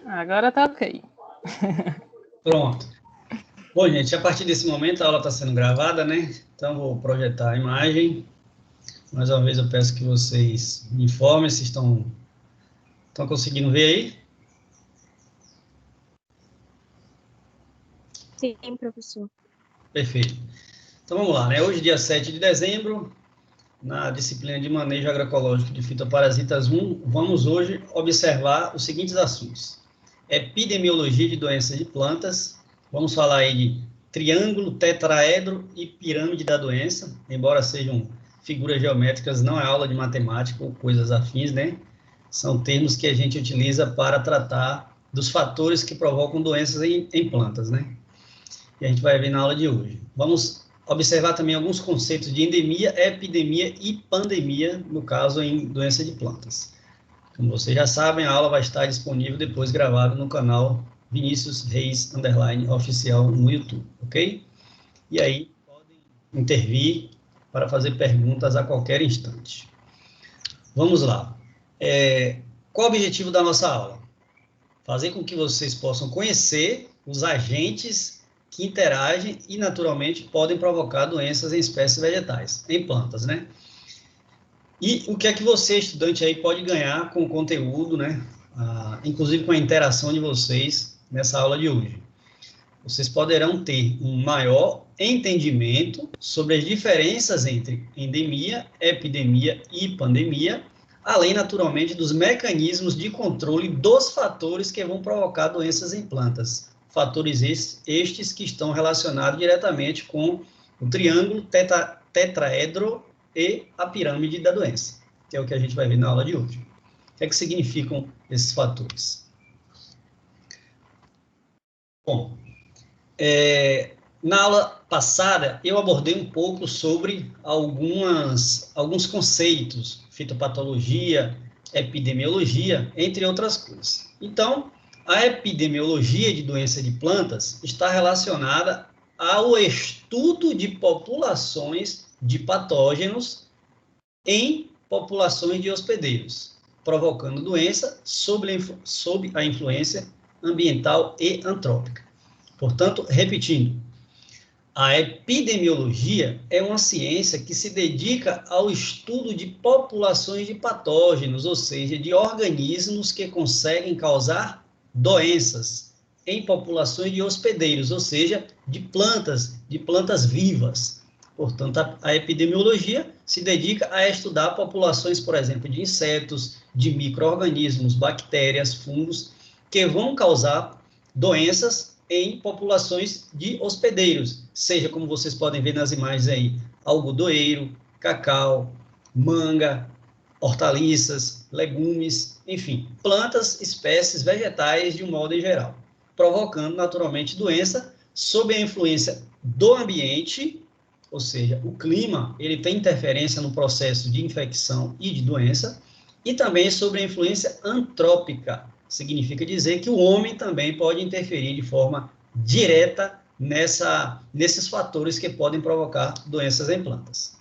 Agora tá ok. Pronto. Bom, gente, a partir desse momento a aula está sendo gravada, né? Então, vou projetar a imagem. Mais uma vez, eu peço que vocês me informem se estão conseguindo ver aí. Sim, professor. Perfeito. Então, vamos lá, né? Hoje, dia 7 de dezembro, na disciplina de Manejo Agroecológico de Fitoparasitas 1, vamos hoje observar os seguintes assuntos. Epidemiologia de doenças de plantas, vamos falar aí de triângulo, tetraedro e pirâmide da doença, embora sejam figuras geométricas, não é aula de matemática ou coisas afins, né? São termos que a gente utiliza para tratar dos fatores que provocam doenças em plantas, né? E a gente vai ver na aula de hoje. Vamos observar também alguns conceitos de endemia, epidemia e pandemia, no caso em doença de plantas. Como vocês já sabem, a aula vai estar disponível depois gravada no canal Vinícius Reis _oficial no YouTube, ok? E aí podem intervir para fazer perguntas a qualquer instante. Vamos lá. Qual o objetivo da nossa aula? Fazer com que vocês possam conhecer os agentes que interagem e, naturalmente, podem provocar doenças em espécies vegetais, em plantas, né? E o que é que você, estudante, aí pode ganhar com o conteúdo, né? Inclusive com a interação de vocês nessa aula de hoje. Vocês poderão ter um maior entendimento sobre as diferenças entre endemia, epidemia e pandemia, além, naturalmente, dos mecanismos de controle dos fatores que vão provocar doenças em plantas. Fatores estes que estão relacionados diretamente com o triângulo tetraedro e a pirâmide da doença, que é o que a gente vai ver na aula de hoje. O que é que significam esses fatores? Bom, na aula passada, eu abordei um pouco sobre alguns conceitos, fitopatologia, epidemiologia, entre outras coisas. Então, a epidemiologia de doença de plantas está relacionada ao estudo de populações de patógenos em populações de hospedeiros, provocando doença sob a influência ambiental e antrópica. Portanto, repetindo, a epidemiologia é uma ciência que se dedica ao estudo de populações de patógenos, ou seja, de organismos que conseguem causar doenças em populações de hospedeiros, ou seja, de plantas vivas. Portanto, a epidemiologia se dedica a estudar populações, por exemplo, de insetos, de micro-organismos, bactérias, fungos, que vão causar doenças em populações de hospedeiros, seja como vocês podem ver nas imagens aí, algodoeiro, cacau, manga, hortaliças, legumes, enfim, plantas, espécies vegetais de um modo em geral, provocando naturalmente doença sob a influência do ambiente, ou seja, o clima, ele tem interferência no processo de infecção e de doença, e também sobre a influência antrópica, significa dizer que o homem também pode interferir de forma direta nesses fatores que podem provocar doenças em plantas.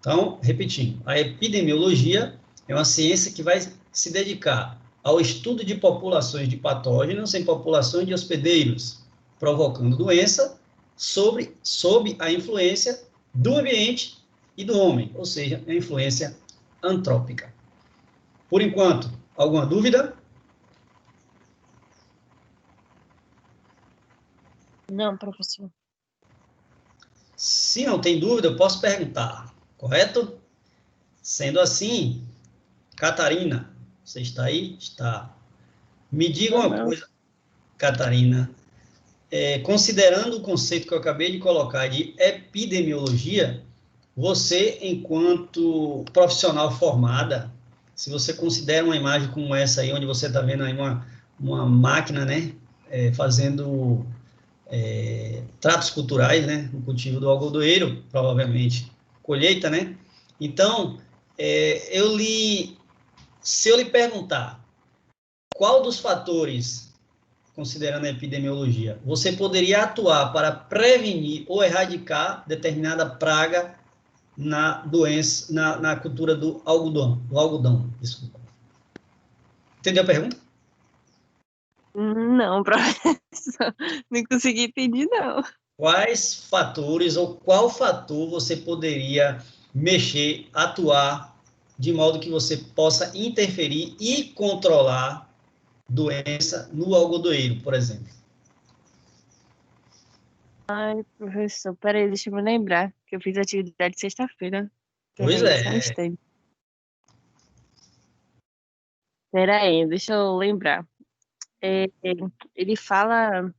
Então, repetindo, a epidemiologia é uma ciência que vai se dedicar ao estudo de populações de patógenos em populações de hospedeiros, provocando doença sob a influência do ambiente e do homem, ou seja, a influência antrópica. Por enquanto, alguma dúvida? Não, professor. Se não tem dúvida, eu posso perguntar, correto? Sendo assim, Catarina, você está aí? Está. Me diga uma coisa, Catarina. Considerando o conceito que eu acabei de colocar de epidemiologia, você, enquanto profissional formada, se você considera uma imagem como essa aí, onde você está vendo aí uma máquina, né, fazendo tratos culturais, né, no cultivo do algodoeiro, provavelmente colheita, né? Então, se eu lhe perguntar qual dos fatores, considerando a epidemiologia, você poderia atuar para prevenir ou erradicar determinada praga na doença, na cultura do algodão, desculpa. Entendeu a pergunta? Não, professor. Não consegui entender, não. Quais fatores ou qual fator você poderia mexer, atuar, de modo que você possa interferir e controlar doença no algodoeiro, por exemplo? Ai, professor, peraí, deixa eu me lembrar que eu fiz atividade sexta-feira. Pois Peraí, só um é, instante. Peraí, deixa eu lembrar. É, ele fala.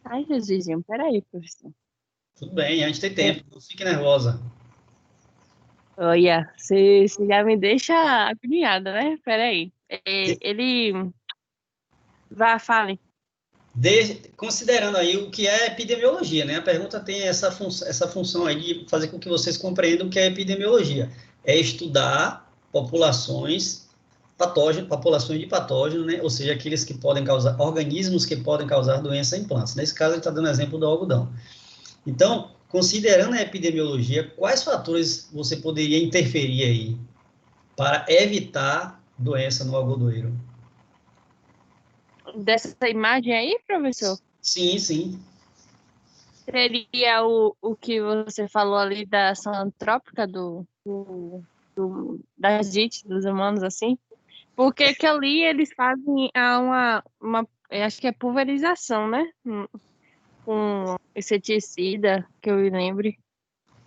Ai, Jesusinho, peraí, professor. tudo bem, a gente tem É, tempo, não fique nervosa. olha, você já me deixa agoniada, né? Peraí. Ele. Vá, fale. Considerando aí o que é epidemiologia, né? A pergunta tem essa função aí de fazer com que vocês compreendam o que é epidemiologia. É estudar populações de patógenos, né? Ou seja, aqueles que podem causar, organismos que podem causar doença em plantas. Nesse caso, ele está dando exemplo do algodão. Então, considerando a epidemiologia, quais fatores você poderia interferir aí para evitar doença no algodoeiro? Dessa imagem aí, professor? Sim, sim. Seria o que você falou ali da ação antrópica das JIT, dos humanos, assim? Porque que ali eles fazem eu acho que é pulverização, né? Com inseticida, que eu me lembre,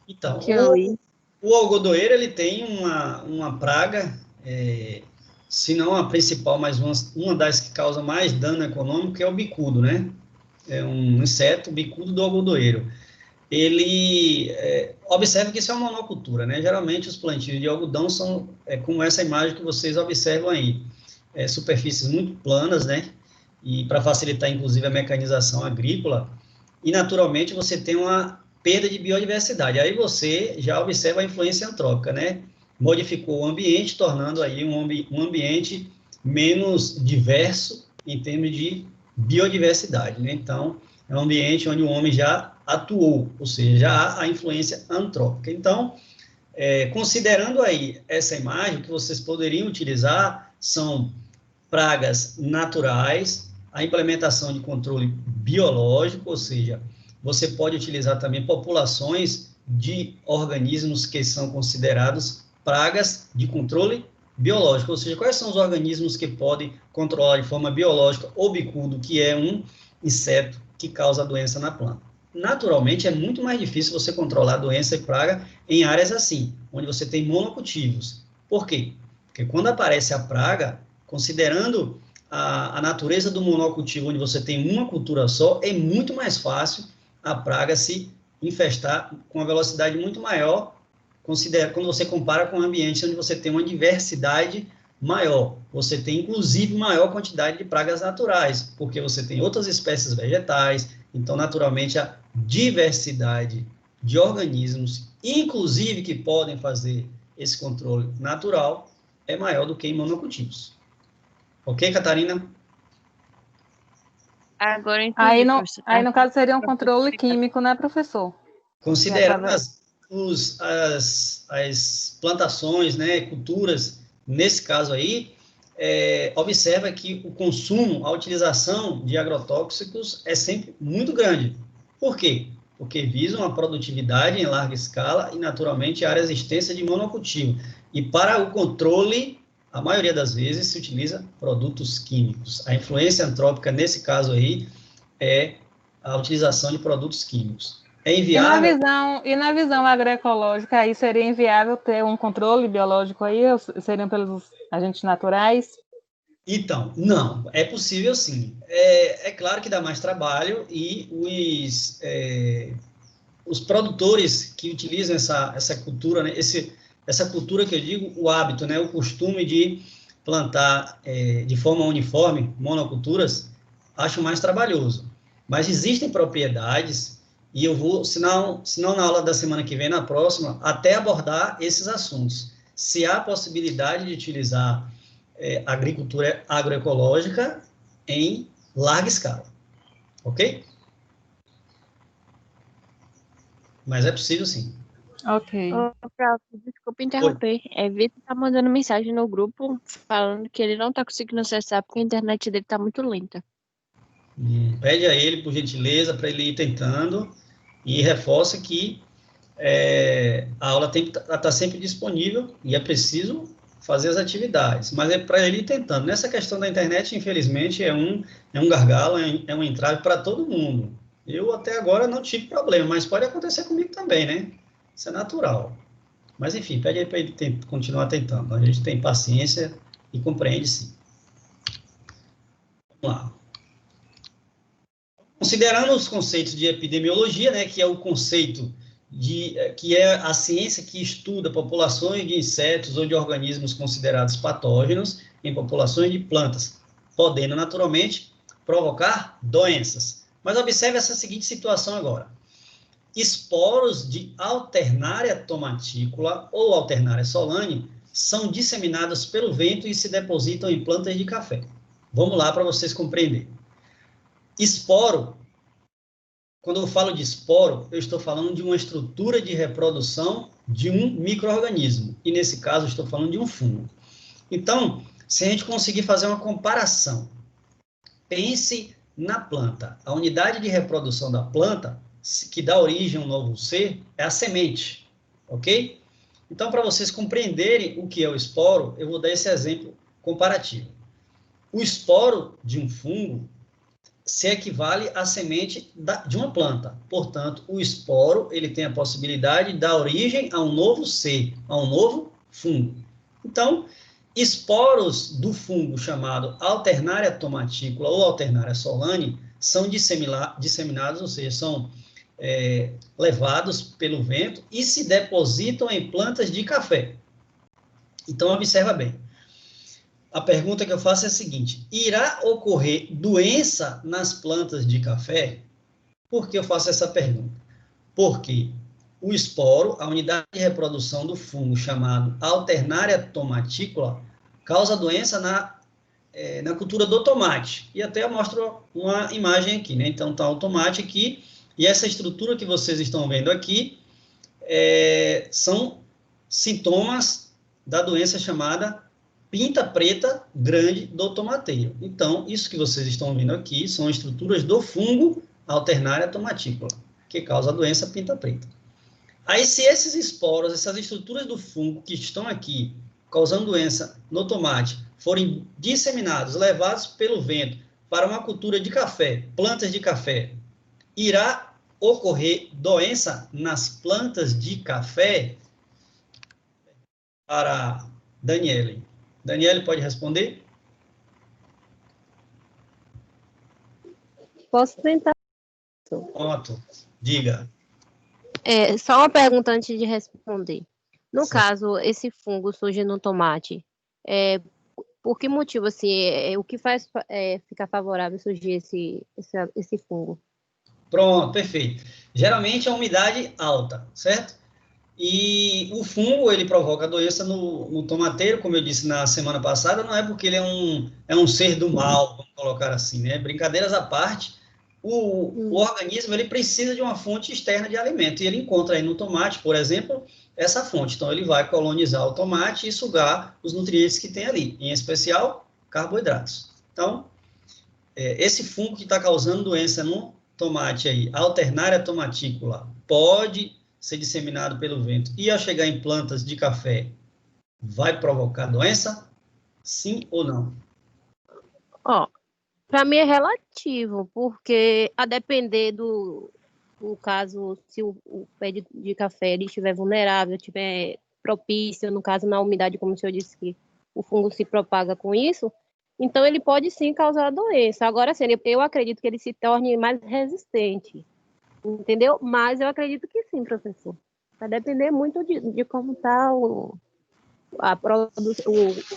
Então, que eu li. o algodoeiro ele tem uma praga, se não a principal, mas uma das que causa mais dano econômico, que é o bicudo, né? É um inseto bicudo do algodoeiro. Observe que isso é uma monocultura, né? Geralmente os plantios de algodão são como essa imagem que vocês observam aí, superfícies muito planas, né? E para facilitar, inclusive, a mecanização agrícola, e naturalmente você tem uma perda de biodiversidade. Aí você já observa a influência antrópica, né? Modificou o ambiente, tornando aí um ambiente menos diverso em termos de biodiversidade, né? Então, é um ambiente onde o homem já atuou, ou seja, já há a influência antrópica. Então, considerando aí essa imagem, que vocês poderiam utilizar são pragas naturais, a implementação de controle biológico, ou seja, você pode utilizar também populações de organismos que são considerados pragas de controle biológico, ou seja, quais são os organismos que podem controlar de forma biológica o bicudo, que é um inseto que causa doença na planta. Naturalmente, é muito mais difícil você controlar doença e praga em áreas assim, onde você tem monocultivos. Por quê? Porque quando aparece a praga, considerando a natureza do monocultivo, onde você tem uma cultura só, é muito mais fácil a praga se infestar com uma velocidade muito maior, quando você compara com ambientes onde você tem uma diversidade maior. Você tem, inclusive, maior quantidade de pragas naturais, porque você tem outras espécies vegetais, então, naturalmente, a diversidade de organismos, inclusive que podem fazer esse controle natural, é maior do que em monocultivos. Ok, Catarina? Agora eu Aí, entendi, professor. aí no caso, seria um controle químico, né, professor? Que Considerando através... as plantações, né, culturas, nesse caso aí, observa que o consumo, a utilização de agrotóxicos é sempre muito grande. Por quê? Porque visam a produtividade em larga escala e, naturalmente, áreas extensas de monocultivo. E para o controle, a maioria das vezes se utiliza produtos químicos. A influência antrópica, nesse caso aí, é a utilização de produtos químicos. É inviável. E na visão agroecológica, aí seria inviável ter um controle biológico aí, ou seriam pelos agentes naturais? Então, não, é possível sim. É claro que dá mais trabalho e os produtores que utilizam essa cultura, né, essa cultura que eu digo, o hábito, né, o costume de plantar de forma uniforme, monoculturas, acho mais trabalhoso. Mas existem propriedades, e eu vou, se não na aula da semana que vem, na próxima, até abordar esses assuntos. Se há possibilidade de utilizar agricultura agroecológica em larga escala, ok? Mas é possível sim. Ok. Ô, prof, desculpa Oi. interromper. Vitor tá mandando mensagem no grupo falando que ele não tá conseguindo acessar porque a internet dele tá muito lenta. Pede a ele, por gentileza, para ele ir tentando e reforça que a aula tem que estar sempre disponível e é preciso fazer as atividades, mas é para ele ir tentando. Nessa questão da internet, infelizmente, é um gargalo, é um entrave para todo mundo. Eu até agora não tive problema, mas pode acontecer comigo também, né? Isso é natural. Mas, enfim, pede aí para ele continuar tentando. A gente tem paciência e compreende, sim. Vamos lá. Considerando os conceitos de epidemiologia, né, que é o conceito que é a ciência que estuda populações de insetos ou de organismos considerados patógenos em populações de plantas, podendo naturalmente provocar doenças. Mas observe essa seguinte situação agora. Esporos de Alternaria tomatícola ou Alternaria solane são disseminados pelo vento e se depositam em plantas de café. Vamos lá para vocês compreenderem. Esporo, quando eu falo de esporo, eu estou falando de uma estrutura de reprodução de um micro-organismo. E, nesse caso, eu estou falando de um fungo. Então, se a gente conseguir fazer uma comparação, pense na planta. A unidade de reprodução da planta, que dá origem a um novo ser, é a semente. Ok? Então, para vocês compreenderem o que é o esporo, eu vou dar esse exemplo comparativo. O esporo de um fungo se equivale à semente de uma planta. Portanto, o esporo ele tem a possibilidade de dar origem a um novo ser, a um novo fungo. Então, esporos do fungo chamado Alternaria tomatícola ou Alternaria solane são disseminados, ou seja, são levados pelo vento e se depositam em plantas de café. Então, observa bem. A pergunta que eu faço é a seguinte: irá ocorrer doença nas plantas de café? Por que eu faço essa pergunta? Porque o esporo, a unidade de reprodução do fungo chamado Alternaria tomatícola, causa doença na cultura do tomate. E até eu mostro uma imagem aqui, né? Então, está o tomate aqui, e essa estrutura que vocês estão vendo aqui são sintomas da doença chamada pinta preta grande do tomateiro. Então, isso que vocês estão vendo aqui são estruturas do fungo Alternaria tomatícola, que causa a doença pinta preta. Aí, se esses esporos, essas estruturas do fungo que estão aqui, causando doença no tomate, forem disseminados, levados pelo vento para uma cultura de café, plantas de café, irá ocorrer doença nas plantas de café? Para Daniele. Daniele, pode responder? Posso tentar? Pronto, diga. Só uma pergunta antes de responder. No Sim. caso, esse fungo surge no tomate, por que motivo, assim, o que faz ficar favorável surgir esse fungo? Pronto, perfeito. Geralmente é a umidade alta, certo? E o fungo, ele provoca doença no tomateiro, como eu disse na semana passada, não é porque ele é um ser do mal, vamos colocar assim, né? Brincadeiras à parte, o organismo, ele precisa de uma fonte externa de alimento, e ele encontra aí no tomate, por exemplo, essa fonte. Então, ele vai colonizar o tomate e sugar os nutrientes que tem ali, em especial, carboidratos. Então, esse fungo que está causando doença no tomate aí, Alternaria tomatícola, pode ser disseminado pelo vento e ao chegar em plantas de café, vai provocar doença? Sim ou não? Para mim é relativo, porque a depender do caso, se o pé de café ele estiver vulnerável, estiver propício, no caso na umidade, como o senhor disse que o fungo se propaga com isso, então ele pode sim causar doença. Agora, sim, eu acredito que ele se torne mais resistente, entendeu? Mas eu acredito que sim, professor. Vai depender muito de como está o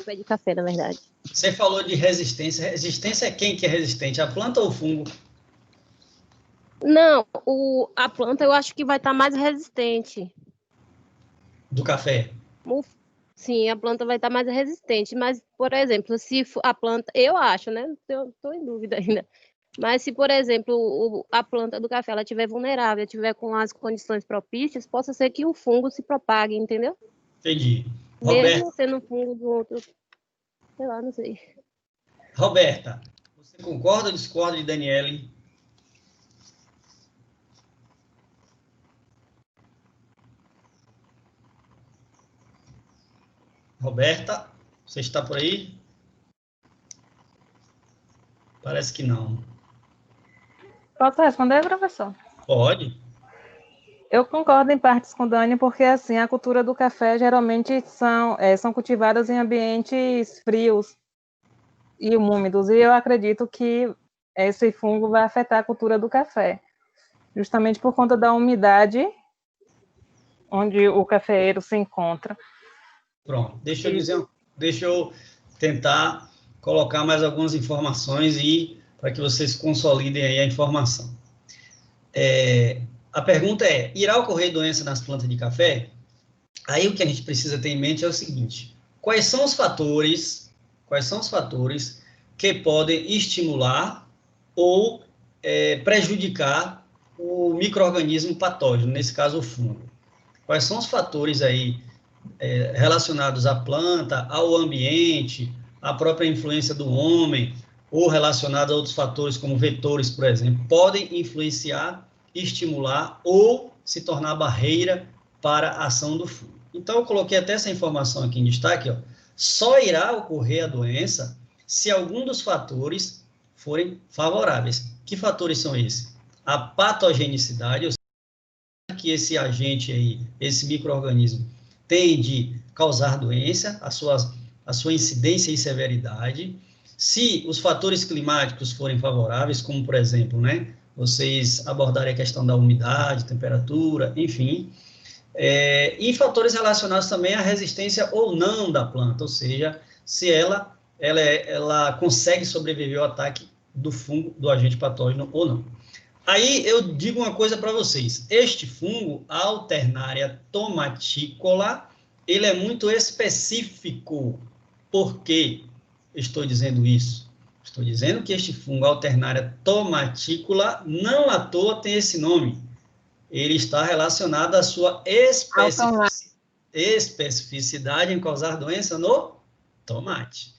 pé de café, na verdade. Você falou de resistência. Resistência é quem que é resistente? A planta ou o fungo? Não, a planta eu acho que vai estar mais resistente. Do café? Sim, a planta vai estar mais resistente. Mas, por exemplo, se a planta, eu acho, né? Estou em dúvida ainda. Mas se, por exemplo, a planta do café ela estiver vulnerável, estiver com as condições propícias, possa ser que o fungo se propague, entendeu? Entendi. Mesmo sendo um fungo do outro, sei lá, não sei. Roberta, você Você concorda ou discorda de Daniele? Roberta, você está por aí? Parece que não. Posso responder, professor? Pode. Eu concordo em partes com Dani, porque assim, a cultura do café geralmente são cultivadas em ambientes frios e úmidos, e eu acredito que esse fungo vai afetar a cultura do café, justamente por conta da umidade onde o cafeeiro se encontra. Pronto, deixa eu tentar colocar mais algumas informações e para que vocês consolidem aí a informação. A pergunta é, irá ocorrer doença nas plantas de café? Aí o que a gente precisa ter em mente é o seguinte, quais são os fatores que podem estimular ou prejudicar o micro-organismo patógeno, nesse caso o fungo? Quais são os fatores aí relacionados à planta, ao ambiente, à própria influência do homem, ou relacionados a outros fatores como vetores, por exemplo, podem influenciar, estimular ou se tornar barreira para a ação do fungo. Então, eu coloquei até essa informação aqui em destaque, ó. Só irá ocorrer a doença se algum dos fatores forem favoráveis. Que fatores são esses? A patogenicidade, ou seja, que esse agente aí, esse micro-organismo, tem de causar doença, a sua incidência e severidade. Se os fatores climáticos forem favoráveis, como, por exemplo, né, vocês abordarem a questão da umidade, temperatura, enfim, e fatores relacionados também à resistência ou não da planta, ou seja, se ela consegue sobreviver ao ataque do fungo, do agente patógeno ou não. Aí eu digo uma coisa para vocês, este fungo, a Alternaria tomatícola, ele é muito específico. Por que estou dizendo isso? Estou dizendo que este fungo, Alternaria tomatícola, não à toa tem esse nome. Ele está relacionado à sua especificidade em causar doença no tomate.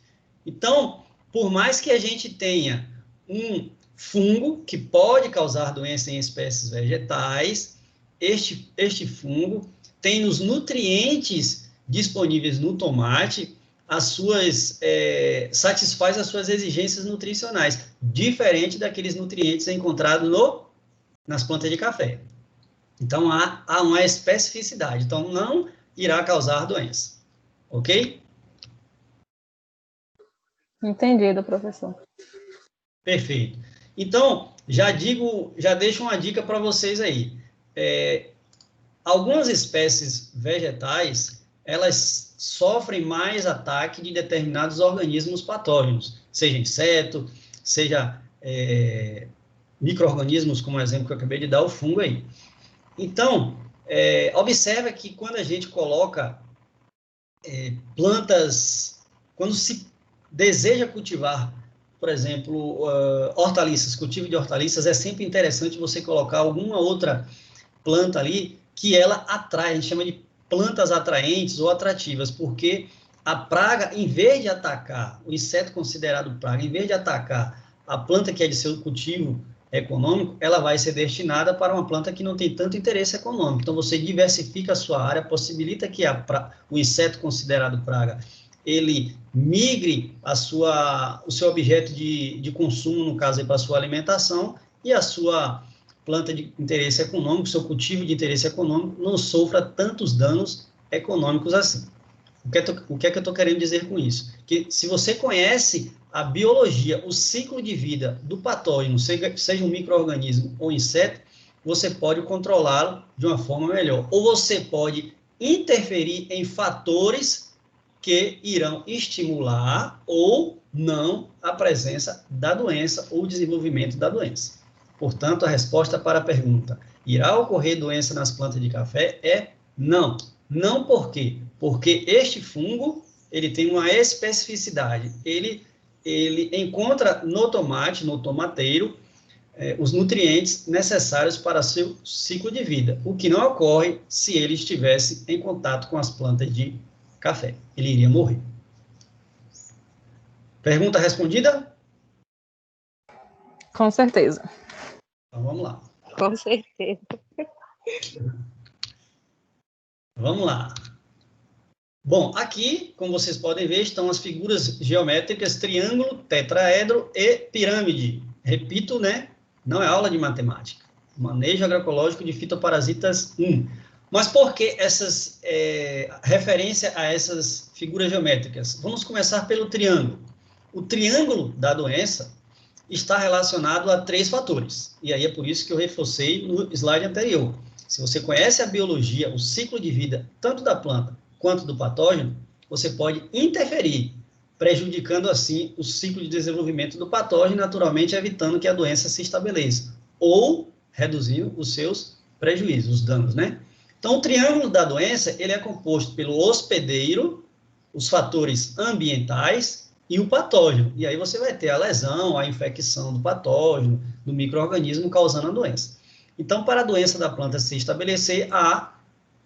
Então, por mais que a gente tenha um fungo que pode causar doença em espécies vegetais, este fungo tem os nutrientes disponíveis no tomate, satisfaz as suas exigências nutricionais, diferente daqueles nutrientes encontrados nas plantas de café. Então, há uma especificidade. Então, não irá causar doença. Ok? Entendido, professor. Perfeito. Então, já deixo uma dica para vocês aí. Algumas espécies vegetais, elas sofrem mais ataque de determinados organismos patógenos, seja inseto, seja micro-organismos, como o exemplo que eu acabei de dar, o fungo aí. Então, observa que quando a gente coloca plantas, quando se deseja cultivar, por exemplo, hortaliças, cultivo de hortaliças, é sempre interessante você colocar alguma outra planta ali que ela atrai, a gente chama de plantas atraentes ou atrativas, porque a praga, em vez de atacar, o inseto considerado praga, em vez de atacar a planta que é de seu cultivo econômico, ela vai ser destinada para uma planta que não tem tanto interesse econômico. Então, você diversifica a sua área, possibilita que o inseto considerado praga, ele migre o seu objeto de consumo, no caso, para a sua alimentação, e a sua planta de interesse econômico, seu cultivo de interesse econômico, não sofra tantos danos econômicos assim. O que é que eu estou querendo dizer com isso? Que se você conhece a biologia, o ciclo de vida do patógeno, seja um micro-organismo ou inseto, você pode controlá-lo de uma forma melhor. Ou você pode interferir em fatores que irão estimular ou não a presença da doença ou o desenvolvimento da doença. Portanto, a resposta para a pergunta, irá ocorrer doença nas plantas de café é não. Não por quê? Porque este fungo, ele tem uma especificidade. Ele encontra no tomate, no tomateiro, os nutrientes necessários para seu ciclo de vida, o que não ocorre se ele estivesse em contato com as plantas de café. Ele iria morrer. Pergunta respondida? Com certeza. Então, vamos lá. Com certeza. Vamos lá. Bom, aqui, como vocês podem ver, estão as figuras geométricas triângulo, tetraedro e pirâmide. Repito, né? Não é aula de matemática. Manejo agroecológico de fitoparasitas 1. Mas por que referência a essas figuras geométricas? Vamos começar pelo triângulo. O triângulo da doença está relacionado a 3 fatores. E aí é por isso que eu reforcei no slide anterior. Se você conhece a biologia, o ciclo de vida, tanto da planta quanto do patógeno, você pode interferir, prejudicando assim o ciclo de desenvolvimento do patógeno, naturalmente evitando que a doença se estabeleça, ou reduzindo os seus prejuízos, os danos, né? Então, o triângulo da doença, ele é composto pelo hospedeiro, os fatores ambientais e o patógeno. E aí você vai ter a lesão, a infecção do patógeno, do micro-organismo causando a doença. Então, para a doença da planta se estabelecer, há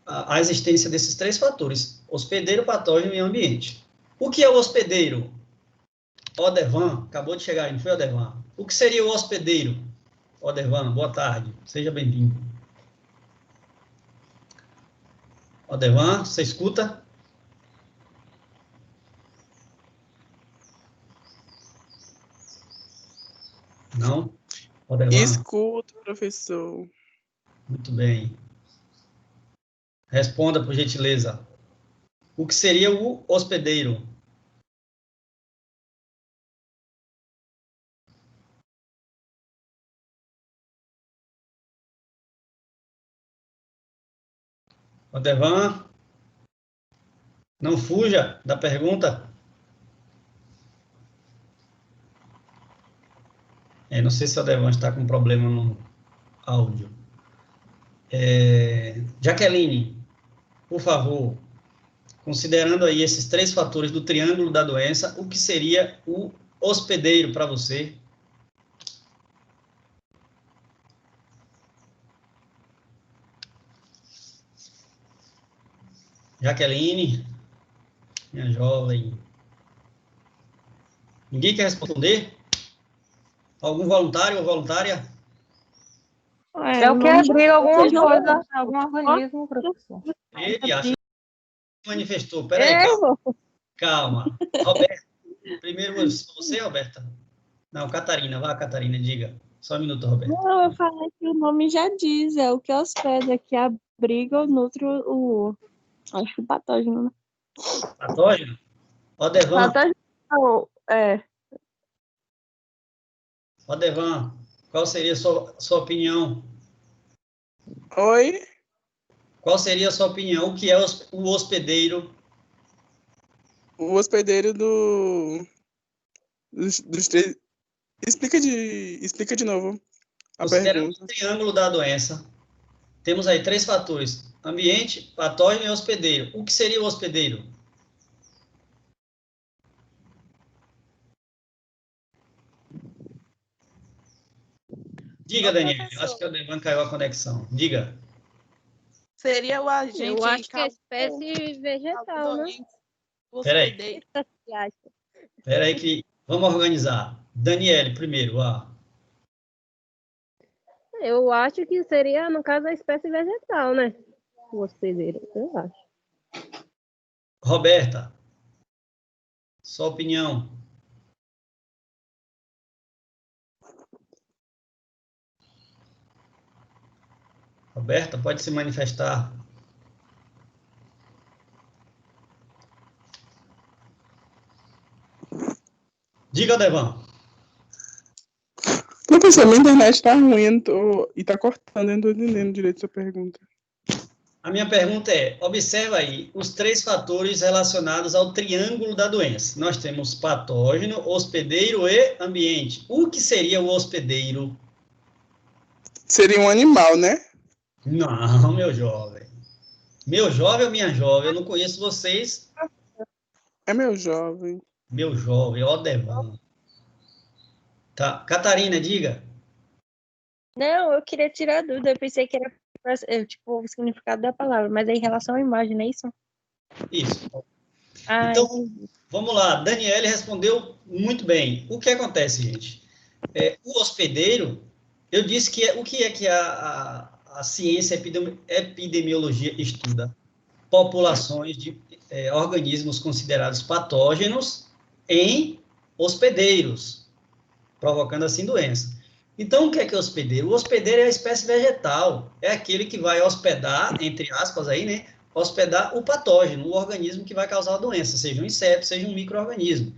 a existência desses 3 fatores: hospedeiro, patógeno e ambiente. O que é o hospedeiro? Odevan, acabou de chegar aí, não foi, Odevan? O que seria o hospedeiro? Odevan, boa tarde, seja bem-vindo. Odevan, você escuta? Não? Odevan? Escuto, professor. Muito bem. Responda, por gentileza. O que seria o hospedeiro? Odevan, não fuja da pergunta. Não sei se o Odevan está com problema no áudio. Jaqueline, por favor, considerando aí esses 3 fatores do triângulo da doença, o que seria o hospedeiro para você? Jaqueline, minha jovem. Ninguém quer responder? Algum voluntário ou voluntária? É o que abriga alguma coisa, algum organismo, professor. Ele acha que se manifestou. Peraí, calma. Calma. Roberta, primeiro você, Roberta? Não, Catarina. Vá, Catarina, diga. Só um minuto, Roberta. Não, eu falei que o nome já diz, é o que hospeda, que abriga ou nutre acho que o patógeno, né? Patógeno? Odevan. Patógeno, não, Odevan, qual seria a sua opinião? Oi? Qual seria a sua opinião? O que é o hospedeiro? O hospedeiro dos 3... Explica de novo a Considerando pergunta. o triângulo da doença, temos aí 3 fatores: ambiente, patógeno e hospedeiro. O que seria o hospedeiro? Diga, Daniel. Acho que o Odevan caiu a conexão. Diga. Seria o agente. Eu acho que é espécie vegetal, né? Peraí. Peraí que... Vamos organizar. Daniele, primeiro. Eu acho que seria, no caso, a espécie vegetal, né? O hospedeiro, eu acho. Roberta, sua opinião. Roberta, pode se manifestar. Diga, Odevan. Professor, minha internet tá ruim e tá cortando, eu não tô entendendo direito a sua pergunta. A minha pergunta é, observa aí os 3 fatores relacionados ao triângulo da doença. Nós temos patógeno, hospedeiro e ambiente. O que seria o hospedeiro? Seria um animal, né? Não, meu jovem. Meu jovem ou minha jovem? Eu não conheço vocês. É meu jovem. Meu jovem, Odevan. Tá. Catarina, diga. Não, eu queria tirar a dúvida, eu pensei que era tipo o significado da palavra, mas é em relação à imagem, não é isso? Isso. Ah, Então, entendi. vamos lá. Daniele respondeu muito bem. O que acontece, gente? O hospedeiro, eu disse que o que é que a ciência epidemiologia estuda? Populações de organismos considerados patógenos em hospedeiros, provocando assim doença. Então, o que é hospedeiro? O hospedeiro é a espécie vegetal, é aquele que vai hospedar, entre aspas aí, né, hospedar o patógeno, o organismo que vai causar a doença, seja um inseto, seja um micro-organismo.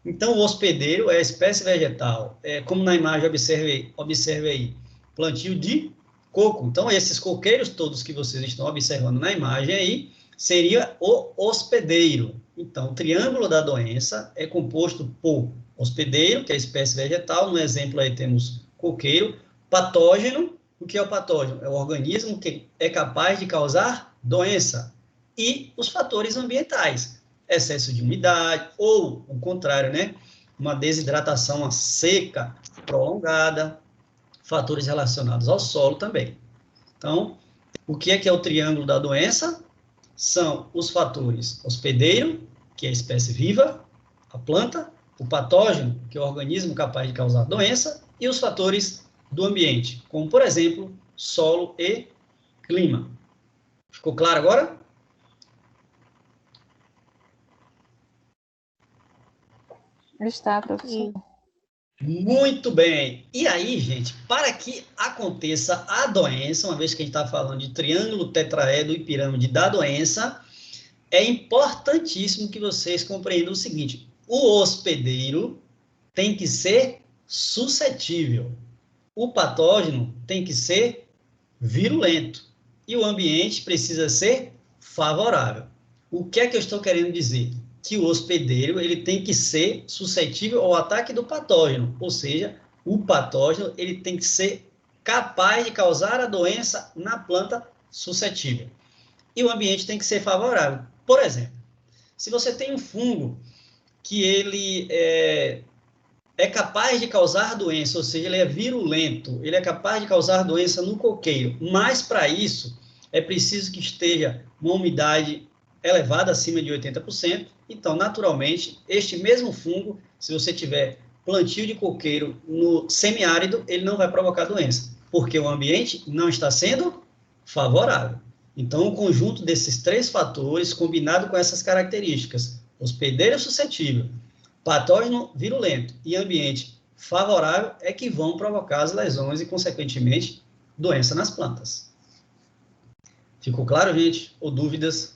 Então, o hospedeiro é a espécie vegetal, como na imagem observe aí, plantio de coco. Então, esses coqueiros todos que vocês estão observando na imagem aí, seria o hospedeiro. Então, o triângulo da doença é composto por hospedeiro, que é a espécie vegetal, no exemplo aí temos coqueiro, patógeno. O que é o patógeno? É o organismo que é capaz de causar doença. E os fatores ambientais, excesso de umidade, ou o contrário, né? Uma desidratação, uma seca prolongada, fatores relacionados ao solo também. Então, o que é o triângulo da doença? São os fatores hospedeiro, que é a espécie viva, a planta, o patógeno, que é o organismo capaz de causar doença, e os fatores do ambiente, como, por exemplo, solo e clima. Ficou claro agora? Está, professor. Sim. Muito bem. E aí, gente, para que aconteça a doença, uma vez que a gente está falando de triângulo, tetraedro e pirâmide da doença, é importantíssimo que vocês compreendam o seguinte: o hospedeiro tem que ser suscetível, o patógeno tem que ser virulento e o ambiente precisa ser favorável. O que é que eu estou querendo dizer? Que o hospedeiro ele tem que ser suscetível ao ataque do patógeno, ou seja, o patógeno ele tem que ser capaz de causar a doença na planta suscetível. E o ambiente tem que ser favorável. Por exemplo, se você tem um fungo que ele é capaz de causar doença, ou seja, ele é virulento, ele é capaz de causar doença no coqueiro, mas para isso é preciso que esteja uma umidade elevada, acima de 80%, então, naturalmente, este mesmo fungo, se você tiver plantio de coqueiro no semiárido, ele não vai provocar doença, porque o ambiente não está sendo favorável. Então, o conjunto desses três fatores, combinado com essas características, hospedeiro suscetível, patógeno virulento e ambiente favorável, é que vão provocar as lesões e, consequentemente, doença nas plantas. Ficou claro, gente? Ou dúvidas?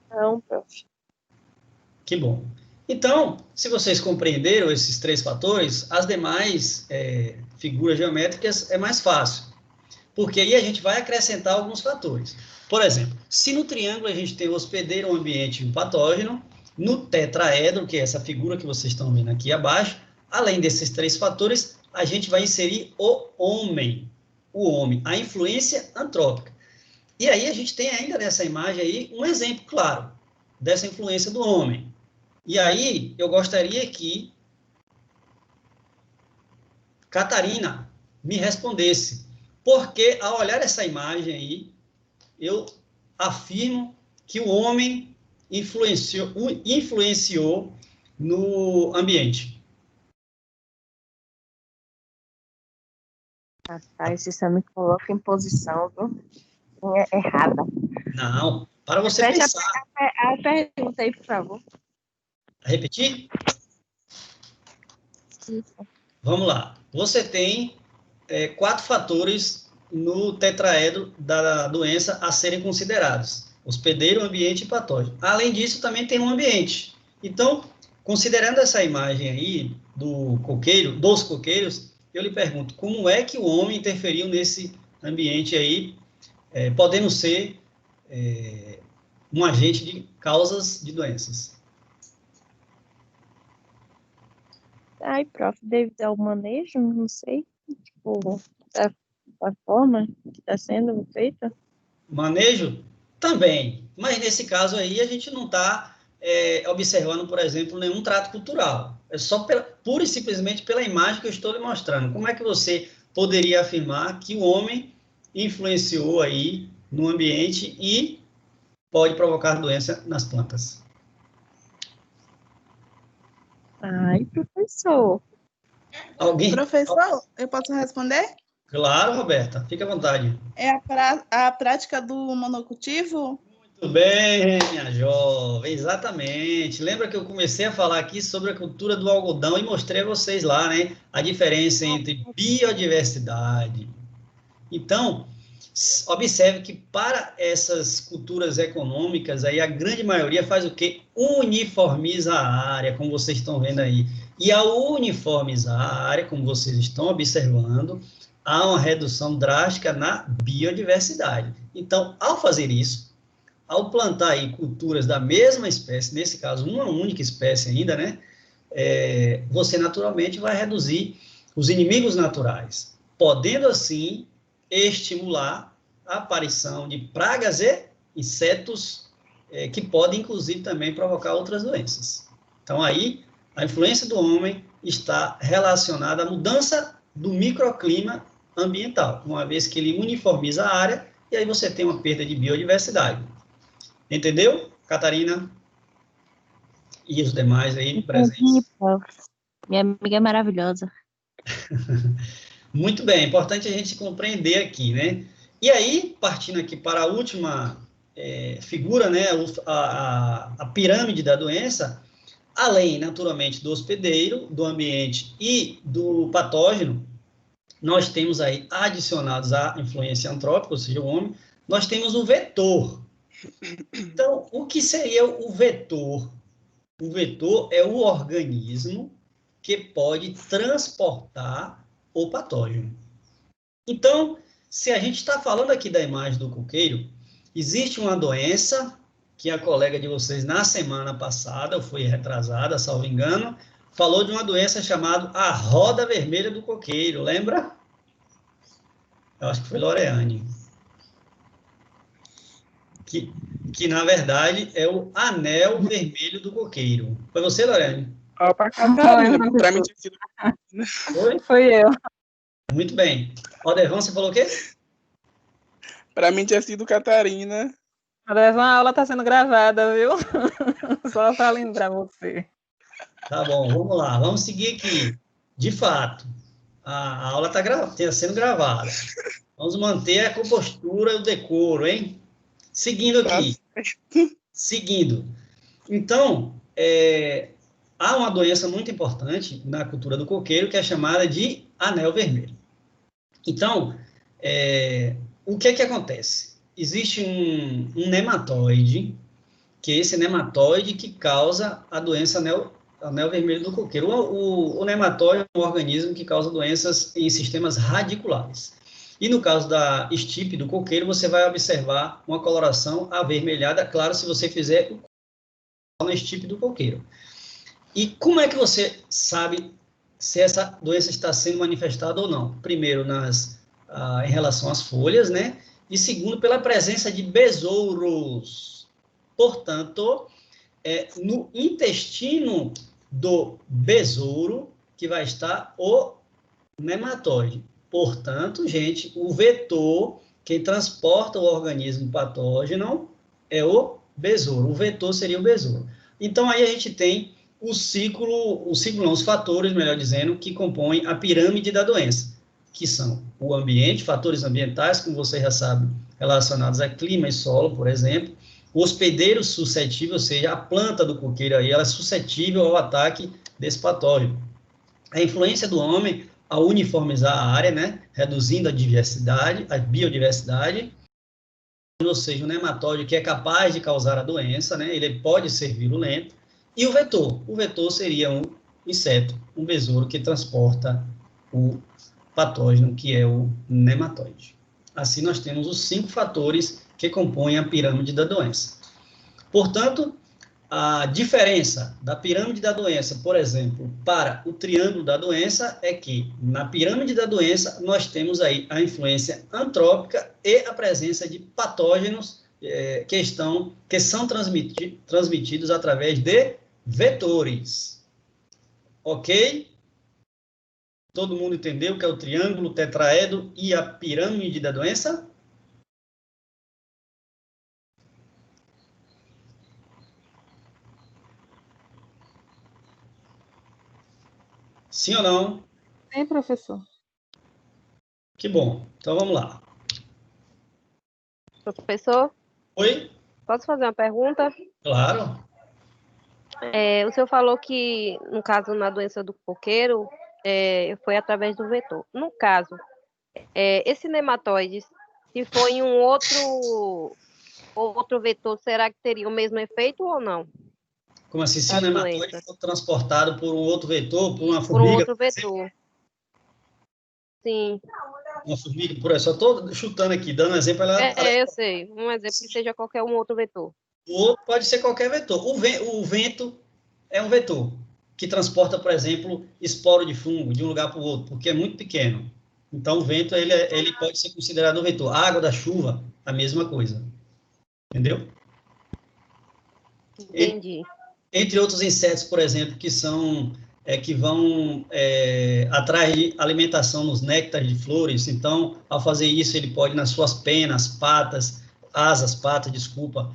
Não, prof. Que bom. Então, se vocês compreenderam esses três fatores, as demais figuras geométricas é mais fácil, porque aí a gente vai acrescentar alguns fatores. Por exemplo, se no triângulo a gente tem o hospedeiro, o ambiente e o patógeno, no tetraedro, que é essa figura que vocês estão vendo aqui abaixo, além desses três fatores, a gente vai inserir o homem, a influência antrópica. E aí a gente tem ainda nessa imagem aí um exemplo claro dessa influência do homem. E aí eu gostaria que Catarina me respondesse, porque ao olhar essa imagem aí, eu afirmo que o homem influenciou no ambiente. Rapaz, isso me coloca em posição, viu? Errada. Não, para você Repete pensar. a pergunta aí, por favor. Repetir? Isso. Vamos lá. Você tem 4 fatores no tetraedro da doença a serem considerados: hospedeiro, ambiente e patógeno. Além disso, também tem um ambiente. Então, considerando essa imagem aí dos coqueiros, eu lhe pergunto, como é que o homem interferiu nesse ambiente aí, podendo ser um agente de causas de doenças? Ai, prof, devido ao manejo, não sei, tipo, da forma que está sendo feita. Manejo? Também. Mas nesse caso aí, a gente não está observando, por exemplo, nenhum trato cultural. É só pura e simplesmente pela imagem que eu estou lhe mostrando. Como é que você poderia afirmar que o homem influenciou aí no ambiente e pode provocar doença nas plantas? Ai, professor. Alguém? Professor, eu posso responder? Claro, Roberta, fica à vontade. É a prática do monocultivo? Muito bem, minha jovem, exatamente. Lembra que eu comecei a falar aqui sobre a cultura do algodão e mostrei a vocês lá, né, a diferença entre biodiversidade. Então, observe que para essas culturas econômicas, aí a grande maioria faz o quê? Uniformiza a área, como vocês estão vendo aí. E ao uniformizar a área, como vocês estão observando, há uma redução drástica na biodiversidade. Então, ao fazer isso, ao plantar aí culturas da mesma espécie, nesse caso, uma única espécie ainda, né? Você naturalmente vai reduzir os inimigos naturais, podendo assim estimular a aparição de pragas e insetos que podem, inclusive, também provocar outras doenças. Então, aí, a influência do homem está relacionada à mudança do microclima ambiental, uma vez que ele uniformiza a área, e aí você tem uma perda de biodiversidade. Entendeu, Catarina? E os demais aí presentes. Entendi, prof. Minha amiga é maravilhosa. Muito bem, é importante a gente compreender aqui, né? E aí, partindo aqui para a última figura, né, a pirâmide da doença, além, naturalmente, do hospedeiro, do ambiente e do patógeno, nós temos aí, adicionados à influência antrópica, ou seja, o homem, nós temos o vetor. Então, o que seria o vetor? O vetor é o organismo que pode transportar o patógeno. Então, se a gente está falando aqui da imagem do coqueiro, existe uma doença que a colega de vocês na semana passada, ou foi retrasada, salvo engano, falou de uma doença chamada a roda vermelha do coqueiro, lembra? Eu acho que foi Loreane. Que na verdade é o anel vermelho do coqueiro. Foi você, Loreane? Ó, pra Catarina, pra mim tinha sido. Foi? Foi eu. Muito bem. Aldervan, você falou o quê? Pra mim tinha sido Catarina. Aliás, uma aula está sendo gravada, viu? Só para lembrar você. Tá bom, vamos lá. Vamos seguir aqui. De fato, a aula está sendo gravada. Vamos manter a compostura e o decoro, hein? Seguindo aqui. Seguindo. Então, há uma doença muito importante na cultura do coqueiro que é chamada de anel vermelho. Então, o que é que acontece? Existe um nematóide, que é esse nematóide que causa a doença anel vermelho do coqueiro. O nematóide é um organismo que causa doenças em sistemas radiculares. E no caso da estipe do coqueiro, você vai observar uma coloração avermelhada, claro, se você fizer na estipe do coqueiro. E como é que você sabe se essa doença está sendo manifestada ou não? Primeiro, em relação às folhas, né? E segundo, pela presença de besouros. Portanto, no intestino do besouro que vai estar o nematóide. Portanto, gente, o vetor, quem transporta o organismo patógeno é o besouro. O vetor seria o besouro. Então, aí a gente tem os fatores, melhor dizendo, que compõem a pirâmide da doença, que são o ambiente, fatores ambientais, como você já sabe, relacionados a clima e solo, por exemplo, o hospedeiro suscetível, ou seja, a planta do coqueiro aí, ela é suscetível ao ataque desse patógeno. A influência do homem ao uniformizar a área, né, reduzindo a biodiversidade, ou seja, o nematóide que é capaz de causar a doença, né, ele pode ser virulento, e o vetor seria um inseto, um besouro que transporta o patógeno, que é o nematóide. Assim, nós temos os 5 fatores que compõem a pirâmide da doença. Portanto, a diferença da pirâmide da doença, por exemplo, para o triângulo da doença é que na pirâmide da doença nós temos aí a influência antrópica e a presença de patógenos que são transmitidos através de vetores. Ok? Todo mundo entendeu o que é o triângulo, o tetraedro e a pirâmide da doença? Sim ou não? Sim, professor. Que bom. Então, vamos lá. Professor, Oi? posso fazer uma pergunta? Claro. O senhor falou que, no caso, na doença do coqueiro, foi através do vetor. No caso, esse nematóide, se for em um outro vetor, será que teria o mesmo efeito ou não? Como assim? Se A um nematóide doença. for transportado por um outro vetor, por uma Por um formiga, outro vetor. Sim. uma formiga, por aí, só estou chutando aqui, dando um exemplo, Eu sei. Um exemplo que seja qualquer um outro vetor. ou pode ser qualquer vetor. O vento é um vetor que transporta, por exemplo, esporo de fungo de um lugar para o outro, porque é muito pequeno. Então, o vento ele pode ser considerado um vetor. A água da chuva, a mesma coisa. Entendeu? Entendi. Entre outros insetos, por exemplo, que vão atrás de alimentação nos néctares de flores. Então, ao fazer isso, ele pode, nas suas penas, patas, desculpa,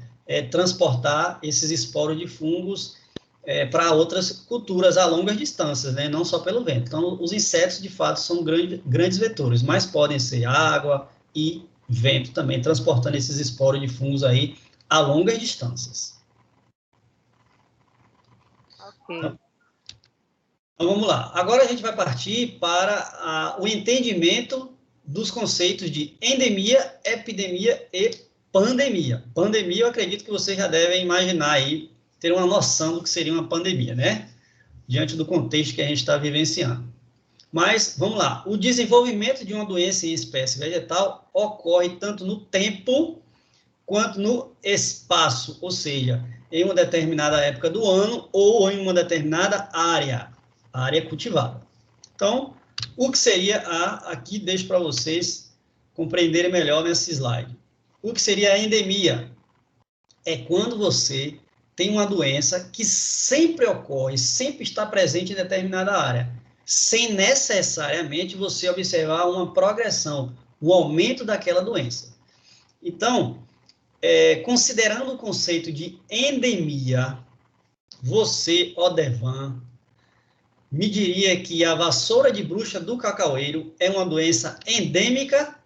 transportar esses esporos de fungos para outras culturas a longas distâncias, né? Não só pelo vento. Então, os insetos, de fato, são grandes vetores, mas podem ser água e vento também, transportando esses esporos de fungos aí a longas distâncias. Ok. Então, vamos lá. Agora a gente vai partir para o entendimento dos conceitos de endemia, epidemia e pandemia. Pandemia, eu acredito que vocês já devem imaginar aí, ter uma noção do que seria uma pandemia, né? Diante do contexto que a gente está vivenciando. Mas, vamos lá. O desenvolvimento de uma doença em espécie vegetal ocorre tanto no tempo quanto no espaço, ou seja, em uma determinada época do ano ou em uma determinada área cultivada. Então, o que seria aqui deixo para vocês compreenderem melhor nesse slide. O que seria a endemia? É quando você tem uma doença que sempre ocorre, sempre está presente em determinada área, sem necessariamente você observar uma progressão, o aumento daquela doença. Então, considerando o conceito de endemia, você, Odevan, me diria que a vassoura de bruxa do cacaueiro é uma doença endêmica?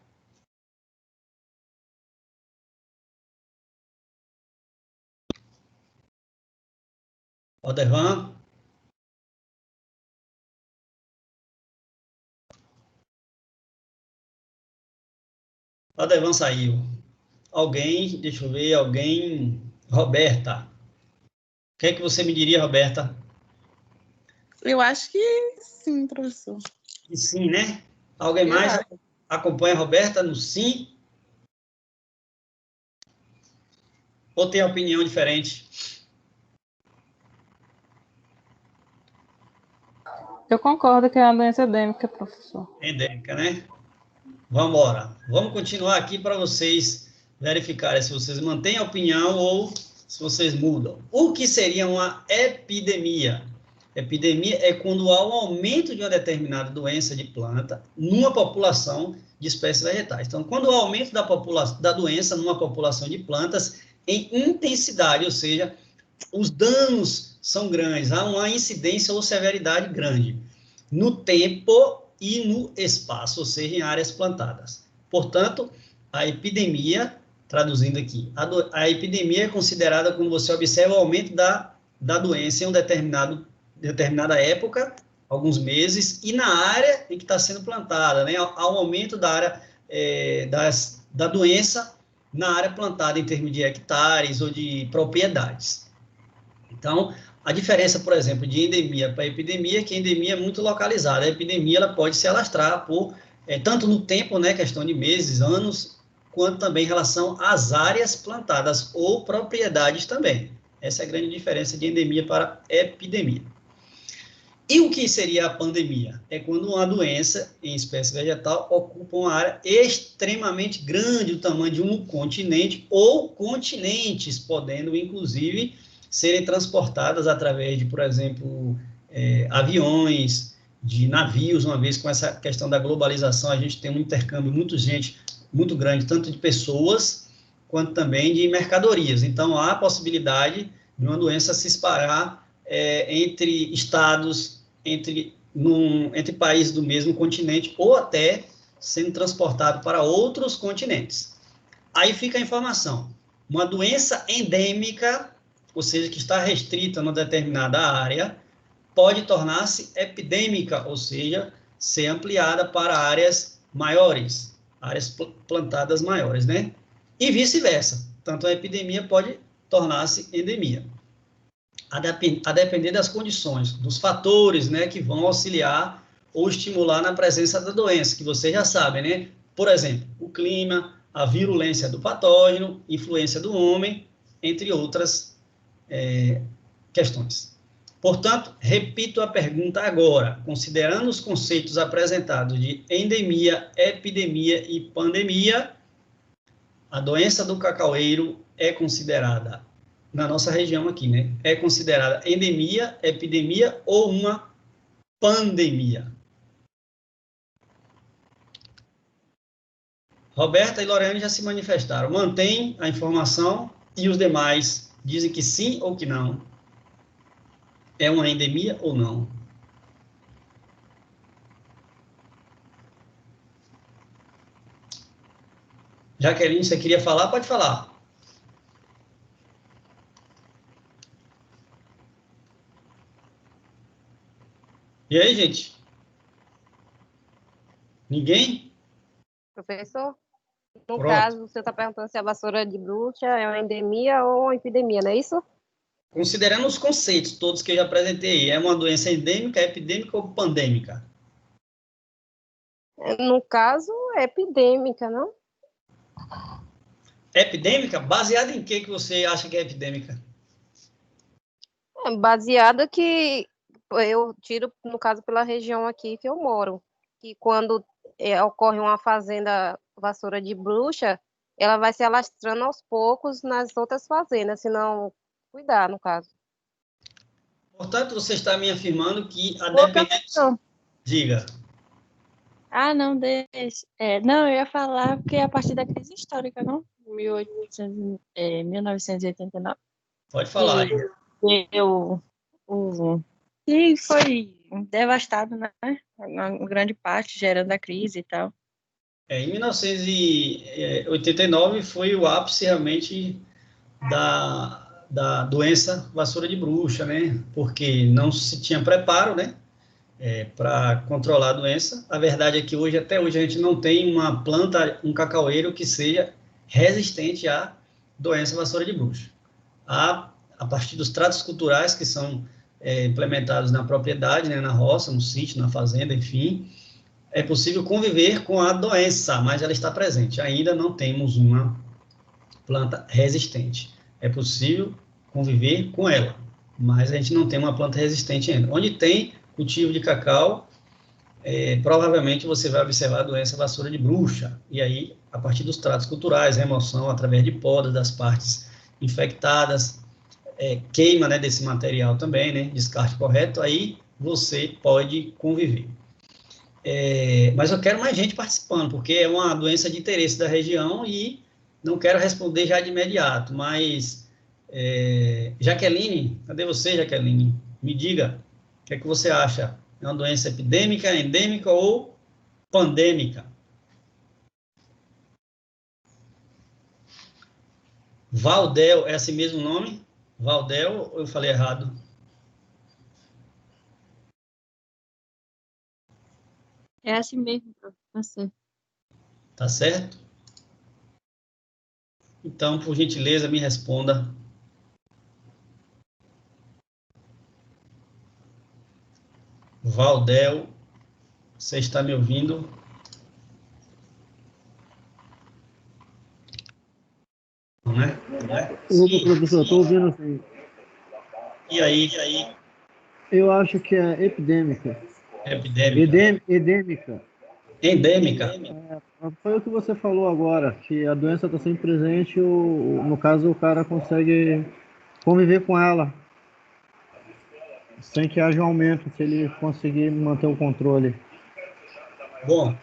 Odevan? Odevan saiu. Alguém, deixa eu ver, alguém... Roberta. O que é que você me diria, Roberta? Eu acho que sim, professor. E sim, né? Alguém Eu mais acho. acompanha a Roberta no sim? Ou tem opinião diferente? Eu concordo que é uma doença endêmica, professor. Endêmica, né? Vamos embora. Vamos continuar aqui para vocês verificarem se vocês mantêm a opinião ou se vocês mudam. O que seria uma epidemia? Epidemia é quando há um aumento de uma determinada doença de planta numa população de espécies vegetais. Então, quando há aumento da doença numa população de plantas em intensidade, ou seja, os danos são grandes, há uma incidência ou severidade grande no tempo e no espaço, ou seja, em áreas plantadas. Portanto, a epidemia, traduzindo aqui, a epidemia é considerada quando você observa o aumento da doença em uma determinada época, alguns meses, e na área em que está sendo plantada, né? Há um aumento da área da doença na área plantada em termos de hectares ou de propriedades. Então, a diferença, por exemplo, de endemia para epidemia é que a endemia é muito localizada. A epidemia ela pode se alastrar tanto no tempo, né, questão de meses, anos, quanto também em relação às áreas plantadas ou propriedades também. Essa é a grande diferença de endemia para epidemia. E o que seria a pandemia? É quando uma doença em espécie vegetal ocupa uma área extremamente grande, o tamanho de um continente ou continentes, podendo, inclusive, serem transportadas através de, por exemplo, aviões, de navios, uma vez com essa questão da globalização, a gente tem um intercâmbio muito grande, tanto de pessoas, quanto também de mercadorias. Então, há a possibilidade de uma doença se espalhar entre estados, entre entre países do mesmo continente ou até sendo transportado para outros continentes. Aí fica a informação. Uma doença endêmica, ou seja, que está restrita numa determinada área, pode tornar-se epidêmica, ou seja, ser ampliada para áreas maiores, áreas plantadas maiores, né? E vice-versa. Tanto a epidemia pode tornar-se endemia. A depender das condições, dos fatores, né, que vão auxiliar ou estimular na presença da doença, que vocês já sabem, né? Por exemplo, o clima, a virulência do patógeno, influência do homem, entre outras questões. Portanto, repito a pergunta agora, considerando os conceitos apresentados de endemia, epidemia e pandemia, a doença do cacaueiro é considerada, na nossa região aqui, né? É considerada endemia, epidemia ou uma pandemia? Roberta e Lorene já se manifestaram. Mantém a informação e os demais dizem que sim ou que não. É uma endemia ou não? Jaqueline, você queria falar? Pode falar. E aí, gente? Ninguém? Professor, no Pronto. caso, você está perguntando se a vassoura de bruxa é uma endemia ou uma epidemia, não é isso? Considerando os conceitos todos que eu já apresentei, é uma doença endêmica, epidêmica ou pandêmica? No caso, é epidêmica, não? Epidêmica? Baseada em que você acha que é epidêmica? É baseado que eu tiro, no caso, pela região aqui que eu moro, que quando ocorre uma fazenda vassoura de bruxa, ela vai se alastrando aos poucos nas outras fazendas, se não cuidar, no caso. Portanto, você está me afirmando que a Ô, depender... professor. Diga. Não, deixa. Não, eu ia falar porque é a partir da crise histórica, não? 1989. Pode falar. Que foi devastado, né? Uma grande parte gerando a crise e tal. Em 1989 foi o ápice realmente da doença vassoura de bruxa, né? Porque não se tinha preparo, né? Para controlar a doença. A verdade é que hoje, até hoje, a gente não tem uma planta, um cacaueiro que seja resistente à doença vassoura de bruxa. A partir dos tratos culturais que são implementados na propriedade, né, na roça, no sítio, na fazenda, enfim, é possível conviver com a doença, mas ela está presente. Ainda não temos uma planta resistente. É possível conviver com ela, mas a gente não tem uma planta resistente ainda. Onde tem cultivo de cacau, provavelmente você vai observar a doença vassoura de bruxa. E aí, a partir dos tratos culturais, remoção através de podas das partes infectadas, queima, né, desse material também, né, descarte correto, aí você pode conviver. Mas eu quero mais gente participando, porque é uma doença de interesse da região e não quero responder já de imediato, mas Jaqueline, cadê você, Jaqueline? Me diga, o que é que você acha? É uma doença epidêmica, endêmica ou pandêmica? Valdel, é esse mesmo nome? Valdel, ou eu falei errado? É assim mesmo, professor. Tá certo? Então, por gentileza, me responda. Valdel, você está me ouvindo? Não é? Opa, professor, estou ouvindo assim. E aí? Eu acho que é epidêmica. Epidêmica. Endêmica. Endêmica. Foi o que você falou agora, que a doença está sempre presente, no caso o cara consegue conviver com ela, sem que haja um aumento, se ele conseguir manter o controle. Bom,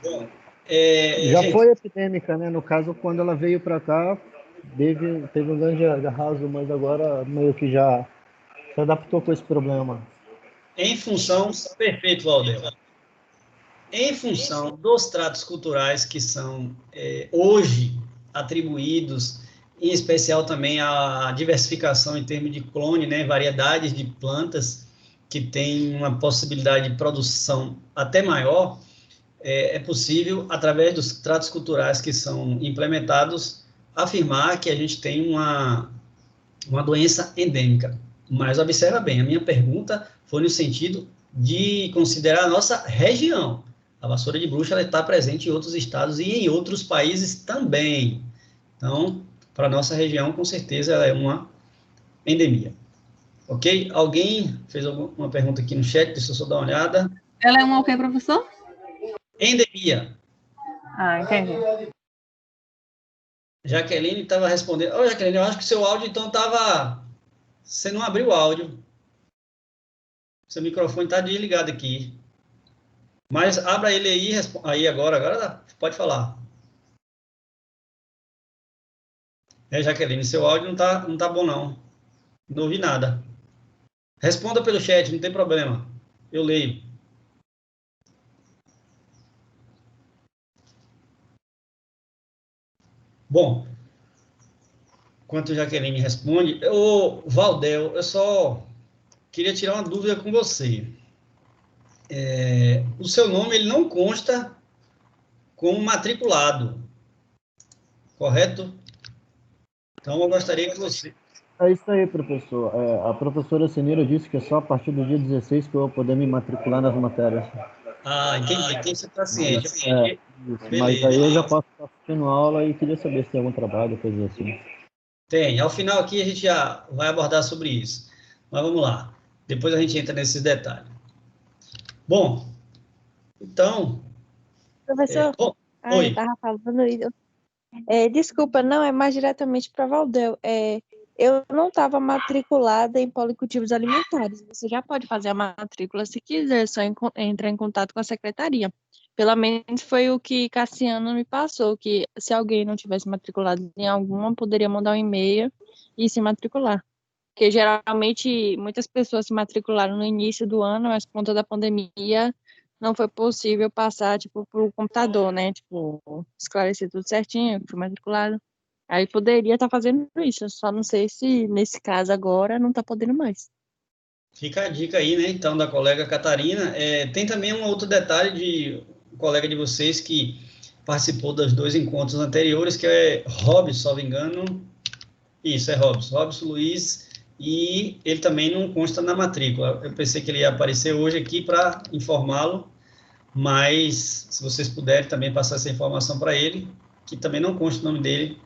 Já gente, foi epidêmica, né? No caso, quando ela veio para cá, teve um grande arraso, mas agora meio que já se adaptou com esse problema. Em função, perfeito, Valdel. Em função dos tratos culturais que são hoje atribuídos, em especial também a diversificação em termos de clone, né, variedades de plantas que têm uma possibilidade de produção até maior, é possível, através dos tratos culturais que são implementados, afirmar que a gente tem uma doença endêmica. Mas observa bem, a minha pergunta foi no sentido de considerar a nossa região. A vassoura de bruxa está presente em outros estados e em outros países também. Então, para a nossa região, com certeza, ela é uma endemia. Ok? Alguém fez alguma pergunta aqui no chat? Deixa eu só dar uma olhada. Ela é uma o quê, professor? Endemia. Ah, entendi. Jaqueline estava respondendo. Ô, Jaqueline, eu acho que seu áudio, então, estava... Você não abriu o áudio. Seu microfone está desligado aqui. Mas abra ele aí, aí agora pode falar. Jaqueline, seu áudio não tá bom, não. Não ouvi nada. Responda pelo chat, não tem problema. Eu leio. Bom, enquanto Jaqueline responde, Valdel, eu só queria tirar uma dúvida com você. O seu nome ele não consta como matriculado, correto? Então, eu gostaria que você... É isso aí, professor. A professora Senira disse que é só a partir do dia 16 que eu vou poder me matricular nas matérias. Ah, entendi. Então, você está ciente. Isso. Mas aí eu já posso estar assistindo aula e queria saber se tem algum trabalho, coisa assim. Tem. Ao final aqui a gente já vai abordar sobre isso. Mas vamos lá. Depois a gente entra nesses detalhes. Bom, então... Professor, Bom, eu oi. estava falando isso. Desculpa, não, é mais diretamente para Valdel. Eu não estava matriculada em policultivos alimentares. Você já pode fazer a matrícula se quiser, só entrar em contato com a secretaria. Pelo menos foi o que Cassiano me passou, que se alguém não tivesse matriculado em alguma, poderia mandar um e-mail e se matricular. Porque geralmente muitas pessoas se matricularam no início do ano, mas por conta da pandemia não foi possível passar, tipo, pro computador, né? Tipo, esclarecer tudo certinho, que foi matriculado. Aí poderia estar fazendo isso, só não sei se nesse caso agora não está podendo mais. Fica a dica aí, né, então, da colega Catarina. Tem também um outro detalhe de um colega de vocês que participou dos 2 encontros anteriores, que é Robson, se não me engano. Isso, é Robson Luiz, e ele também não consta na matrícula. Eu pensei que ele ia aparecer hoje aqui para informá-lo, mas se vocês puderem também passar essa informação para ele, que também não consta o nome dele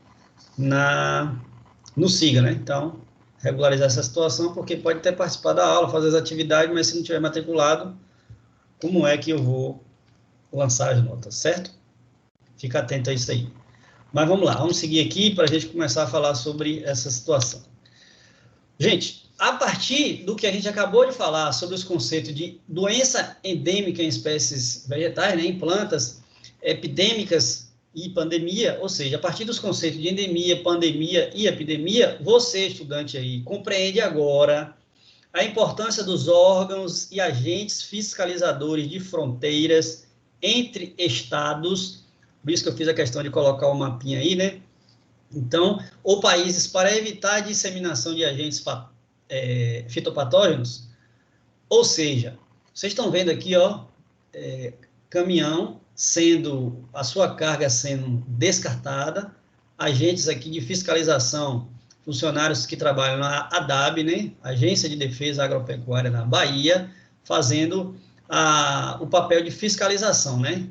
no SIGA, né? Então, regularizar essa situação, porque pode ter participado da aula, fazer as atividades, mas se não tiver matriculado, como é que eu vou lançar as notas, certo? Fica atento a isso aí. Mas vamos lá, vamos seguir aqui para a gente começar a falar sobre essa situação. Gente, a partir do que a gente acabou de falar sobre os conceitos de doença endêmica em espécies vegetais, né, em plantas, epidêmicas e pandemia, ou seja, a partir dos conceitos de endemia, pandemia e epidemia, você, estudante aí, compreende agora a importância dos órgãos e agentes fiscalizadores de fronteiras entre estados, por isso que eu fiz a questão de colocar o mapinha aí, né? Então, ou países para evitar a disseminação de agentes fitopatógenos, ou seja, vocês estão vendo aqui, ó, caminhão a sua carga sendo descartada, agentes aqui de fiscalização, funcionários que trabalham na ADAB, né, Agência de Defesa Agropecuária na Bahia, fazendo o papel de fiscalização, né,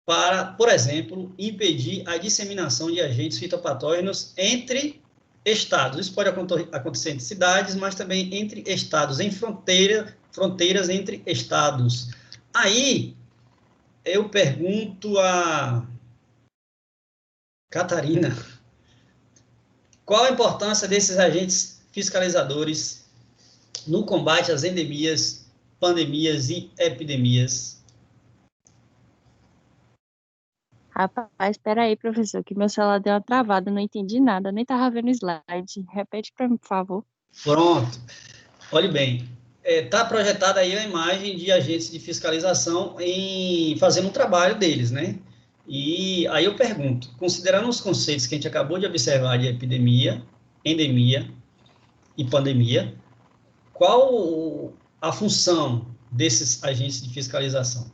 para, por exemplo, impedir a disseminação de agentes fitopatógenos entre estados. Isso pode acontecer entre cidades, mas também entre estados, em fronteiras entre estados. Aí, eu pergunto a Catarina, qual a importância desses agentes fiscalizadores no combate às endemias, pandemias e epidemias? Rapaz, espera aí, professor, que meu celular deu uma travada, não entendi nada, nem estava vendo o slide. Repete para mim, por favor. Pronto. Olhe bem, está projetada aí a imagem de agentes de fiscalização fazendo um trabalho deles, né? E aí eu pergunto, considerando os conceitos que a gente acabou de observar de epidemia, endemia e pandemia, qual a função desses agentes de fiscalização?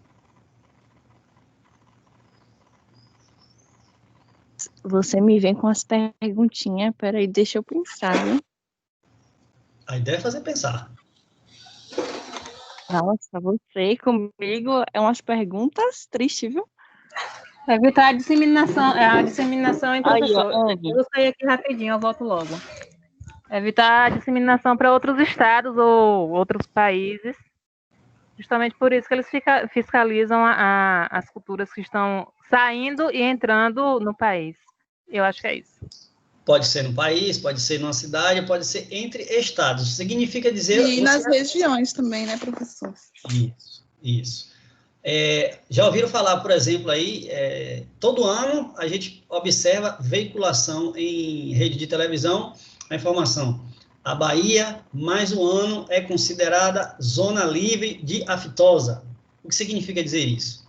Você me vem com as perguntinhas, peraí, deixa eu pensar, viu? A ideia é fazer pensar. Nossa, você comigo é umas perguntas tristes, viu? Evitar a disseminação, hein, Aí, professor? ó, Anne. Eu vou sair aqui rapidinho, eu volto logo. Evitar a disseminação para outros estados ou outros países. Justamente por isso que eles fiscalizam as culturas que estão saindo e entrando no país. Eu acho que é isso. Pode ser no país, pode ser numa cidade, pode ser entre estados. Significa dizer... E nas regiões também, né, professor? Isso. Já ouviram falar, por exemplo, aí, todo ano a gente observa veiculação em rede de televisão, a informação: a Bahia, mais um ano, é considerada zona livre de aftosa. O que significa dizer isso?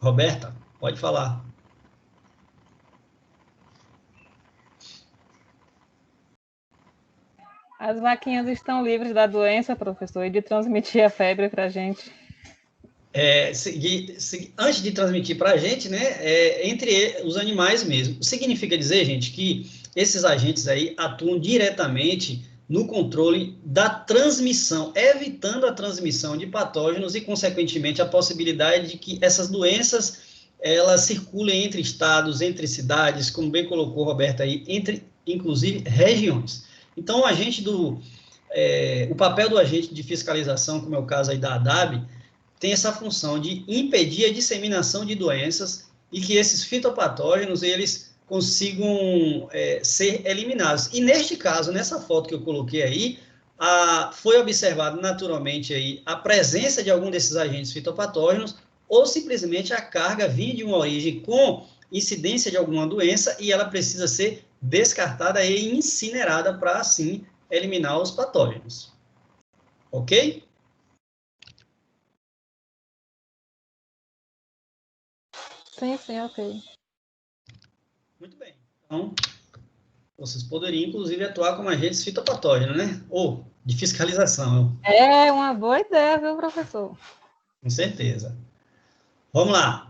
Roberta, pode falar. As vaquinhas estão livres da doença, professor, e de transmitir a febre para a gente. Antes de transmitir para a gente, né, entre os animais mesmo. Significa dizer, gente, que esses agentes aí atuam diretamente no controle da transmissão, evitando a transmissão de patógenos e, consequentemente, a possibilidade de que essas doenças elas circulem entre estados, entre cidades, como bem colocou Roberta aí, entre, inclusive, regiões. Então, o papel do agente de fiscalização, como é o caso aí da ADAB, tem essa função de impedir a disseminação de doenças e que esses fitopatógenos, eles consigam ser eliminados. E neste caso, nessa foto que eu coloquei aí, foi observado naturalmente aí a presença de algum desses agentes fitopatógenos ou simplesmente a carga vinha de uma origem com incidência de alguma doença e ela precisa ser descartada e incinerada para, assim, eliminar os patógenos. Ok? Sim, ok. Muito bem. Então, vocês poderiam, inclusive, atuar como agentes fitopatógenos, né? Ou de fiscalização. É uma boa ideia, viu, professor? Com certeza. Vamos lá.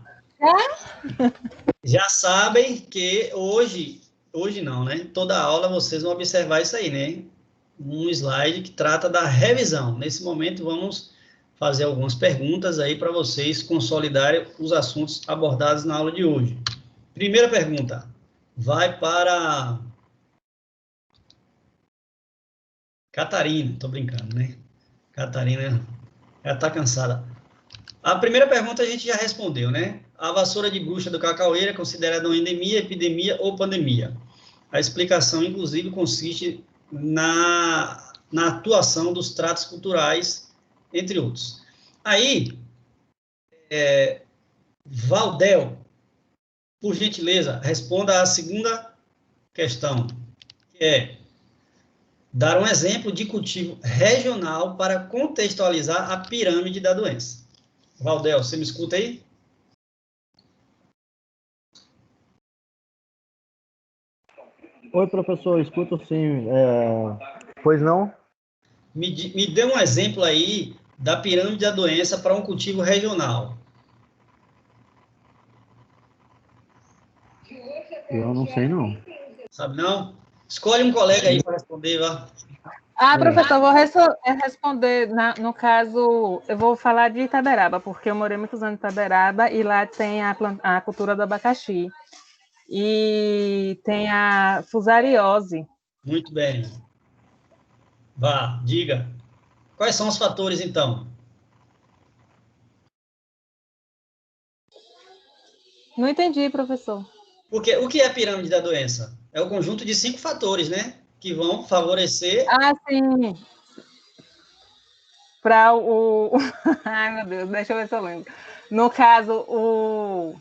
Já sabem que hoje não, né? Toda aula vocês vão observar isso aí, né? Um slide que trata da revisão. Nesse momento, vamos fazer algumas perguntas aí para vocês consolidarem os assuntos abordados na aula de hoje. Primeira pergunta. Vai para Catarina. Tô brincando, né? Catarina já está cansada. A primeira pergunta a gente já respondeu, né? A vassoura de bruxa do cacaueiro é considerada uma endemia, epidemia ou pandemia? A explicação, inclusive, consiste na atuação dos tratos culturais, entre outros. Aí, Valdel, por gentileza, responda a segunda questão, que é dar um exemplo de cultivo regional para contextualizar a pirâmide da doença. Valdel, você me escuta aí? Oi, professor, escuto sim. Pois não? Me dê um exemplo aí da pirâmide da doença para um cultivo regional. Eu não sei, não. Sabe não? Escolhe um colega aí para responder, vá. Professor, eu vou responder, no caso, eu vou falar de Itaberaba, porque eu morei muitos anos em Itaberaba e lá tem a cultura do abacaxi. E tem a fusariose. Muito bem. Vá, diga. Quais são os fatores, então? Não entendi, professor. Porque o que é a pirâmide da doença? É o conjunto de 5 fatores, né? Que vão favorecer... Sim. Para o... Ai, meu Deus, deixa eu ver se eu lembro. No caso, o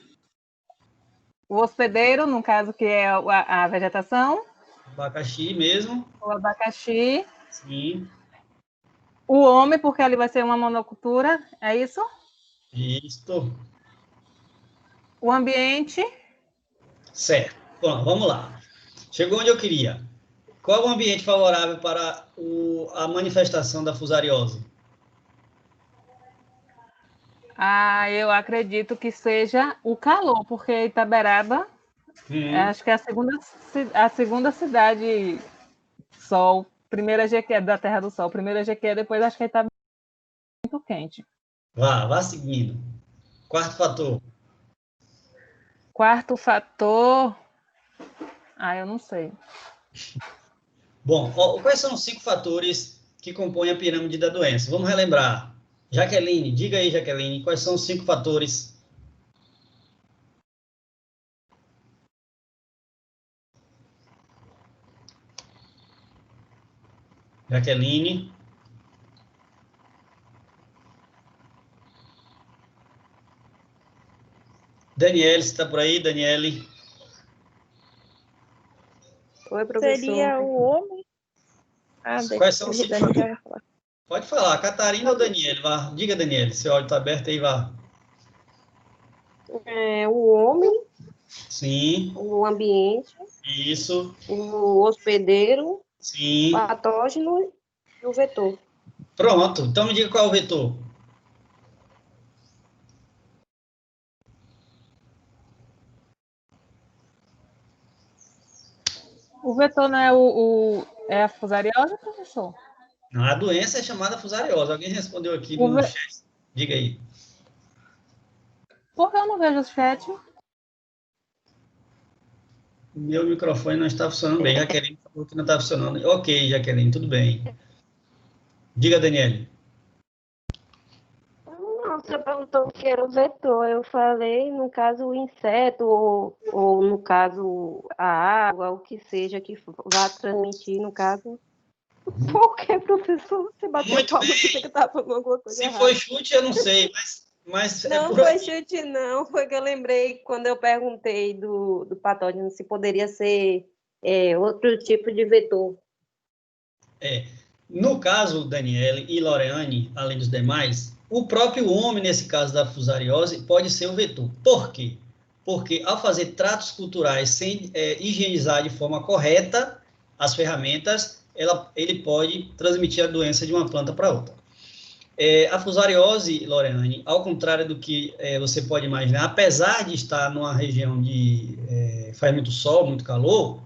hospedeiro, no caso que é a vegetação. Abacaxi mesmo. O abacaxi. Sim. O homem, porque ali vai ser uma monocultura, é isso? Isto. O ambiente. Certo. Bom, vamos lá. Chegou onde eu queria. Qual é o ambiente favorável para a manifestação da fusariose? Eu acredito que seja o calor, porque Itaberaba, acho que é a segunda cidade Sol. Primeira GQ da Terra do Sol. Primeira GQ, depois acho que está muito quente. Vá seguindo. Quarto fator. Quarto fator. Eu não sei. Bom, quais são os 5 fatores que compõem a pirâmide da doença? Vamos relembrar. Jaqueline, diga aí, Jaqueline, quais são os 5 fatores? Jaqueline. Daniele, você está por aí, Daniele? Oi, professor. Seria o homem? Quais são os 5 Dani já fatores? vai falar. Pode falar, Catarina ou Daniele? Vá. Diga, Daniele, seu áudio está aberto aí, vá. O homem, Sim, o ambiente, isso, o hospedeiro, sim. patógeno e o vetor. Pronto, então me diga qual é o vetor. O vetor não é a fusariose, professor? Não, a doença é chamada fusariose. Alguém respondeu aqui no chat. Diga aí. Por que eu não vejo o chat? Meu microfone não está funcionando bem. Jaqueline falou que não está funcionando. Ok, Jaqueline, tudo bem. Diga, Daniele. Não, você perguntou o que era o vetor. Eu falei, no caso, o inseto, ou no caso, a água, o que seja que vá transmitir, no caso. Por que, professor? Você bateu Muito palma, bem. pensei que eu estava falando alguma coisa Se errada. foi chute, eu não sei, mas é Não por foi aí. chute, não. Foi que eu lembrei quando eu perguntei do patógeno se poderia ser outro tipo de vetor. No caso, Daniele e Loreane, além dos demais, o próprio homem, nesse caso da fusariose, pode ser o vetor. Por quê? Porque ao fazer tratos culturais sem higienizar de forma correta as ferramentas, ele pode transmitir a doença de uma planta para outra. A fusariose, Loreane, ao contrário do que você pode imaginar, apesar de estar numa região de faz muito sol, muito calor,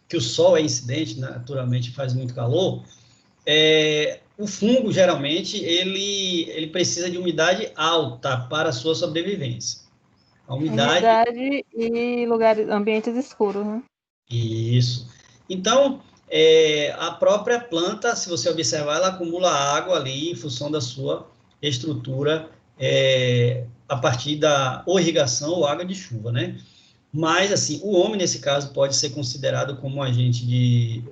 que o sol é incidente, naturalmente faz muito calor, o fungo, geralmente, ele precisa de umidade alta para a sua sobrevivência. A umidade... e ambientes escuros, né? Isso. Então, a própria planta, se você observar, ela acumula água ali em função da sua estrutura, a partir da ou irrigação ou água de chuva, né? Mas, assim, o homem, nesse caso, pode ser considerado como um agente de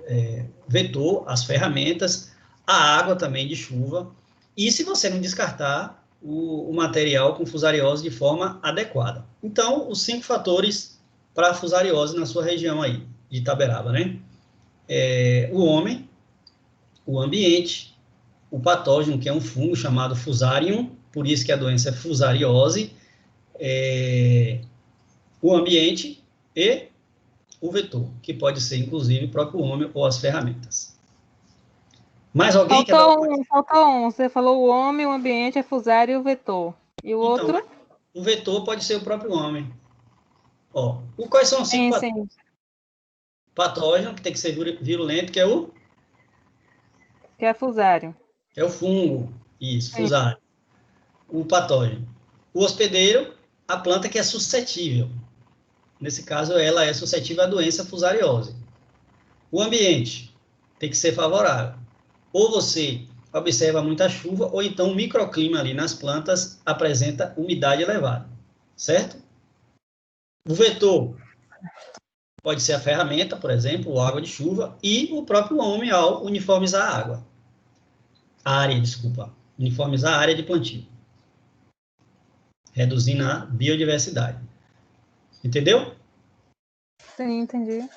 vetor, as ferramentas, a água também de chuva, e se você não descartar o material com fusariose de forma adequada. Então, os 5 fatores para a fusariose na sua região aí, de Itaberaba, né? O homem, o ambiente, o patógeno, que é um fungo chamado Fusarium, por isso que a doença é fusariose, o ambiente e o vetor, que pode ser, inclusive, o próprio homem ou as ferramentas. Mais alguém quer dar uma... Faltou um. Você falou o homem, o ambiente, a fusária e o vetor. E o Então, outro? o vetor pode ser o próprio homem. Quais são os 5 patógenos? Patógeno, que tem que ser virulento, que é o... Que é fusário. É o fungo. Isso, fusário. O patógeno. O hospedeiro, a planta que é suscetível. Nesse caso, ela é suscetível à doença fusariose. O ambiente tem que ser favorável. Ou você observa muita chuva, ou então o microclima ali nas plantas apresenta umidade elevada, certo? O vetor pode ser a ferramenta, por exemplo, ou água de chuva, e o próprio homem ao uniformizar a área, uniformizar a área de plantio, reduzindo a biodiversidade. Entendeu? Sim, entendi.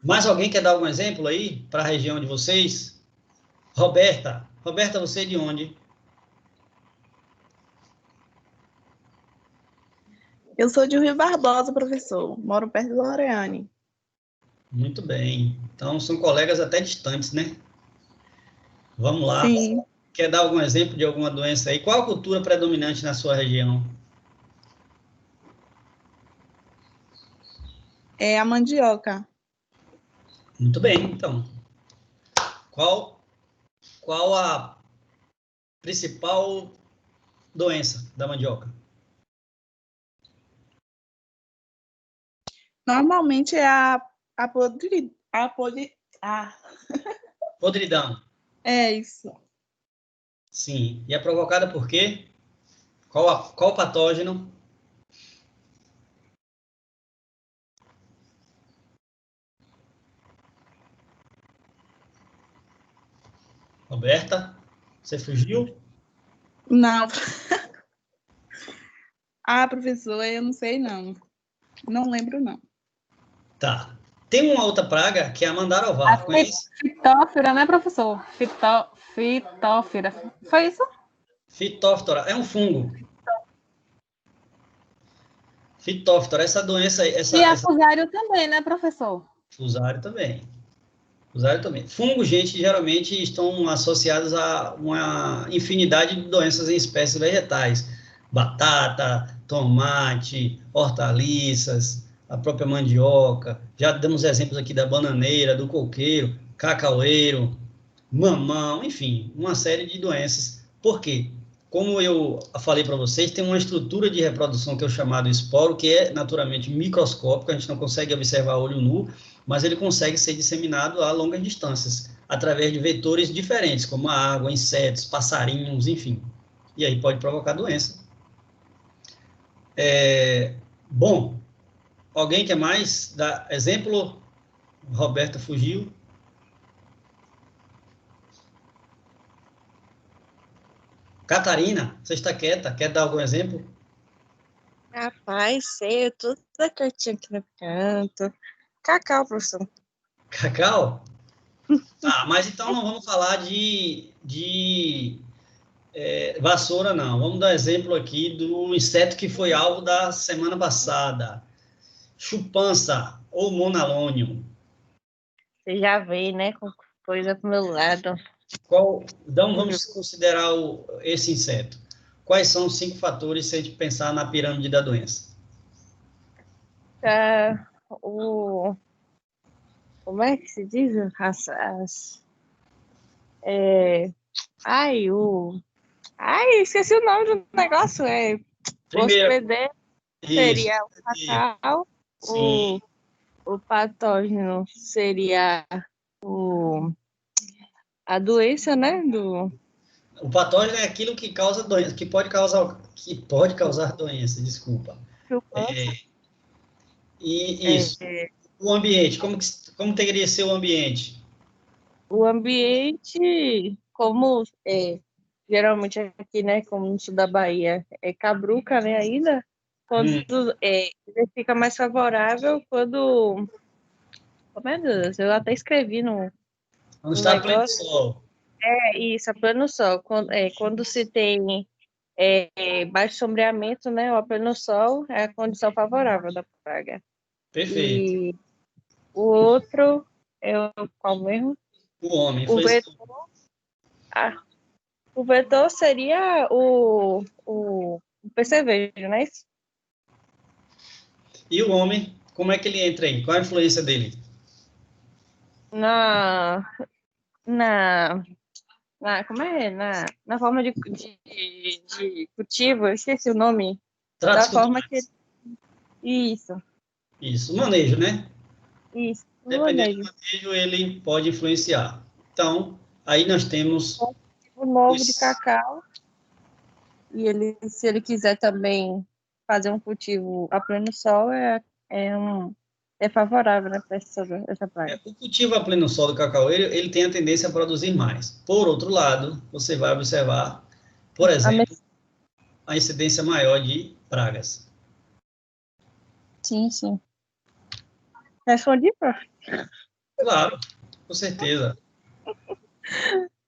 Mais alguém quer dar algum exemplo aí para a região de vocês? Roberta. Roberta, você é de onde? Eu sou de Rio Barbosa, professor. Moro perto do Loreane. Muito bem. Então, são colegas até distantes, né? Vamos lá. Sim, Quer dar algum exemplo de alguma doença aí? Qual a cultura predominante na sua região? é a mandioca. Muito bem, então. Qual, qual a principal doença da mandioca? Normalmente é a podre... A podre... Ah, Podridão. é isso. Sim. E é provocada por quê? Qual patógeno? Roberta, você fugiu? Não. Ah, professor, eu não sei, não. Não lembro, não. Tá. Tem uma outra praga que é a A mandarovar. Conhece? fitófira, né, professor? Fitófira. Foi isso? Fitóftora. É um fungo. Fitóftora. Essa doença, E a essa fusário também, né, professor? Fusarium também. Fusarium também. Fungos, gente, geralmente estão associados a uma infinidade de doenças em espécies vegetais. Batata, tomate, hortaliças, a própria mandioca. Já demos exemplos aqui da bananeira, do coqueiro, cacaueiro, mamão, enfim, uma série de doenças. Por quê? Como eu falei para vocês, tem uma estrutura de reprodução que é o chamado esporo, que é naturalmente microscópico, a gente não consegue observar a olho nu, mas ele consegue ser disseminado a longas distâncias, através de vetores diferentes, como a água, insetos, passarinhos, enfim. E aí pode provocar doença. Bom, alguém quer mais dar exemplo? Roberta fugiu. Catarina, você está quieta? Quer dar algum exemplo? Rapaz, sei, eu tô toda quietinha aqui no canto. Cacau, professor. Cacau? Ah, mas então não vamos falar de vassoura, não. Vamos dar exemplo aqui do inseto que foi alvo da semana passada. Chupança ou monalônio. Você já veio, né, com coisa pro meu lado. Então vamos considerar esse inseto. Quais são os 5 fatores se a gente pensar na pirâmide da doença? Tá, como é que se diz? É, ai, esqueci o nome do negócio. O Primeiro, hospedeiro isso. seria o cacau, Sim. o patógeno seria a doença, né? O patógeno é aquilo que causa doença, que pode causar doença, desculpa. E isso. O ambiente, como teria que ser o ambiente? O ambiente, como geralmente aqui, né, como no sul da Bahia, é cabruca, né, ainda, quando ele fica mais favorável quando... Oh, meu Deus, eu até escrevi Quando no está a pleno negócio. sol. Isso, a pleno sol. Quando se tem baixo sombreamento, né, ou a pleno sol, é a condição favorável da praga. Perfeito. E o outro é qual mesmo? O homem. O vetor, o vetor seria o percevejo, né? E o homem, como é que ele entra aí? Qual a influência dele? Na, na, como é? Na forma de cultivo, eu esqueci o nome. Da Tratos forma que culturais. Isso, Isso, manejo, né? isso, o Dependendo do manejo. manejo, ele pode influenciar. Então, aí nós temos O novo de os... cacau, e se ele quiser também fazer um cultivo a pleno sol, é favorável, né, para essa praga. O cultivo a pleno sol do cacau, ele tem a tendência a produzir mais. Por outro lado, você vai observar, por exemplo, a incidência maior de pragas. Sim, sim. Respondi, prof? Claro, com certeza.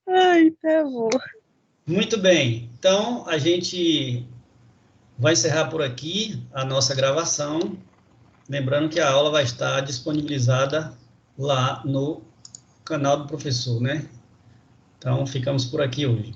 Ai, tá bom. Muito bem. Então, a gente vai encerrar por aqui a nossa gravação. Lembrando que a aula vai estar disponibilizada lá no canal do professor, né? Então, ficamos por aqui hoje.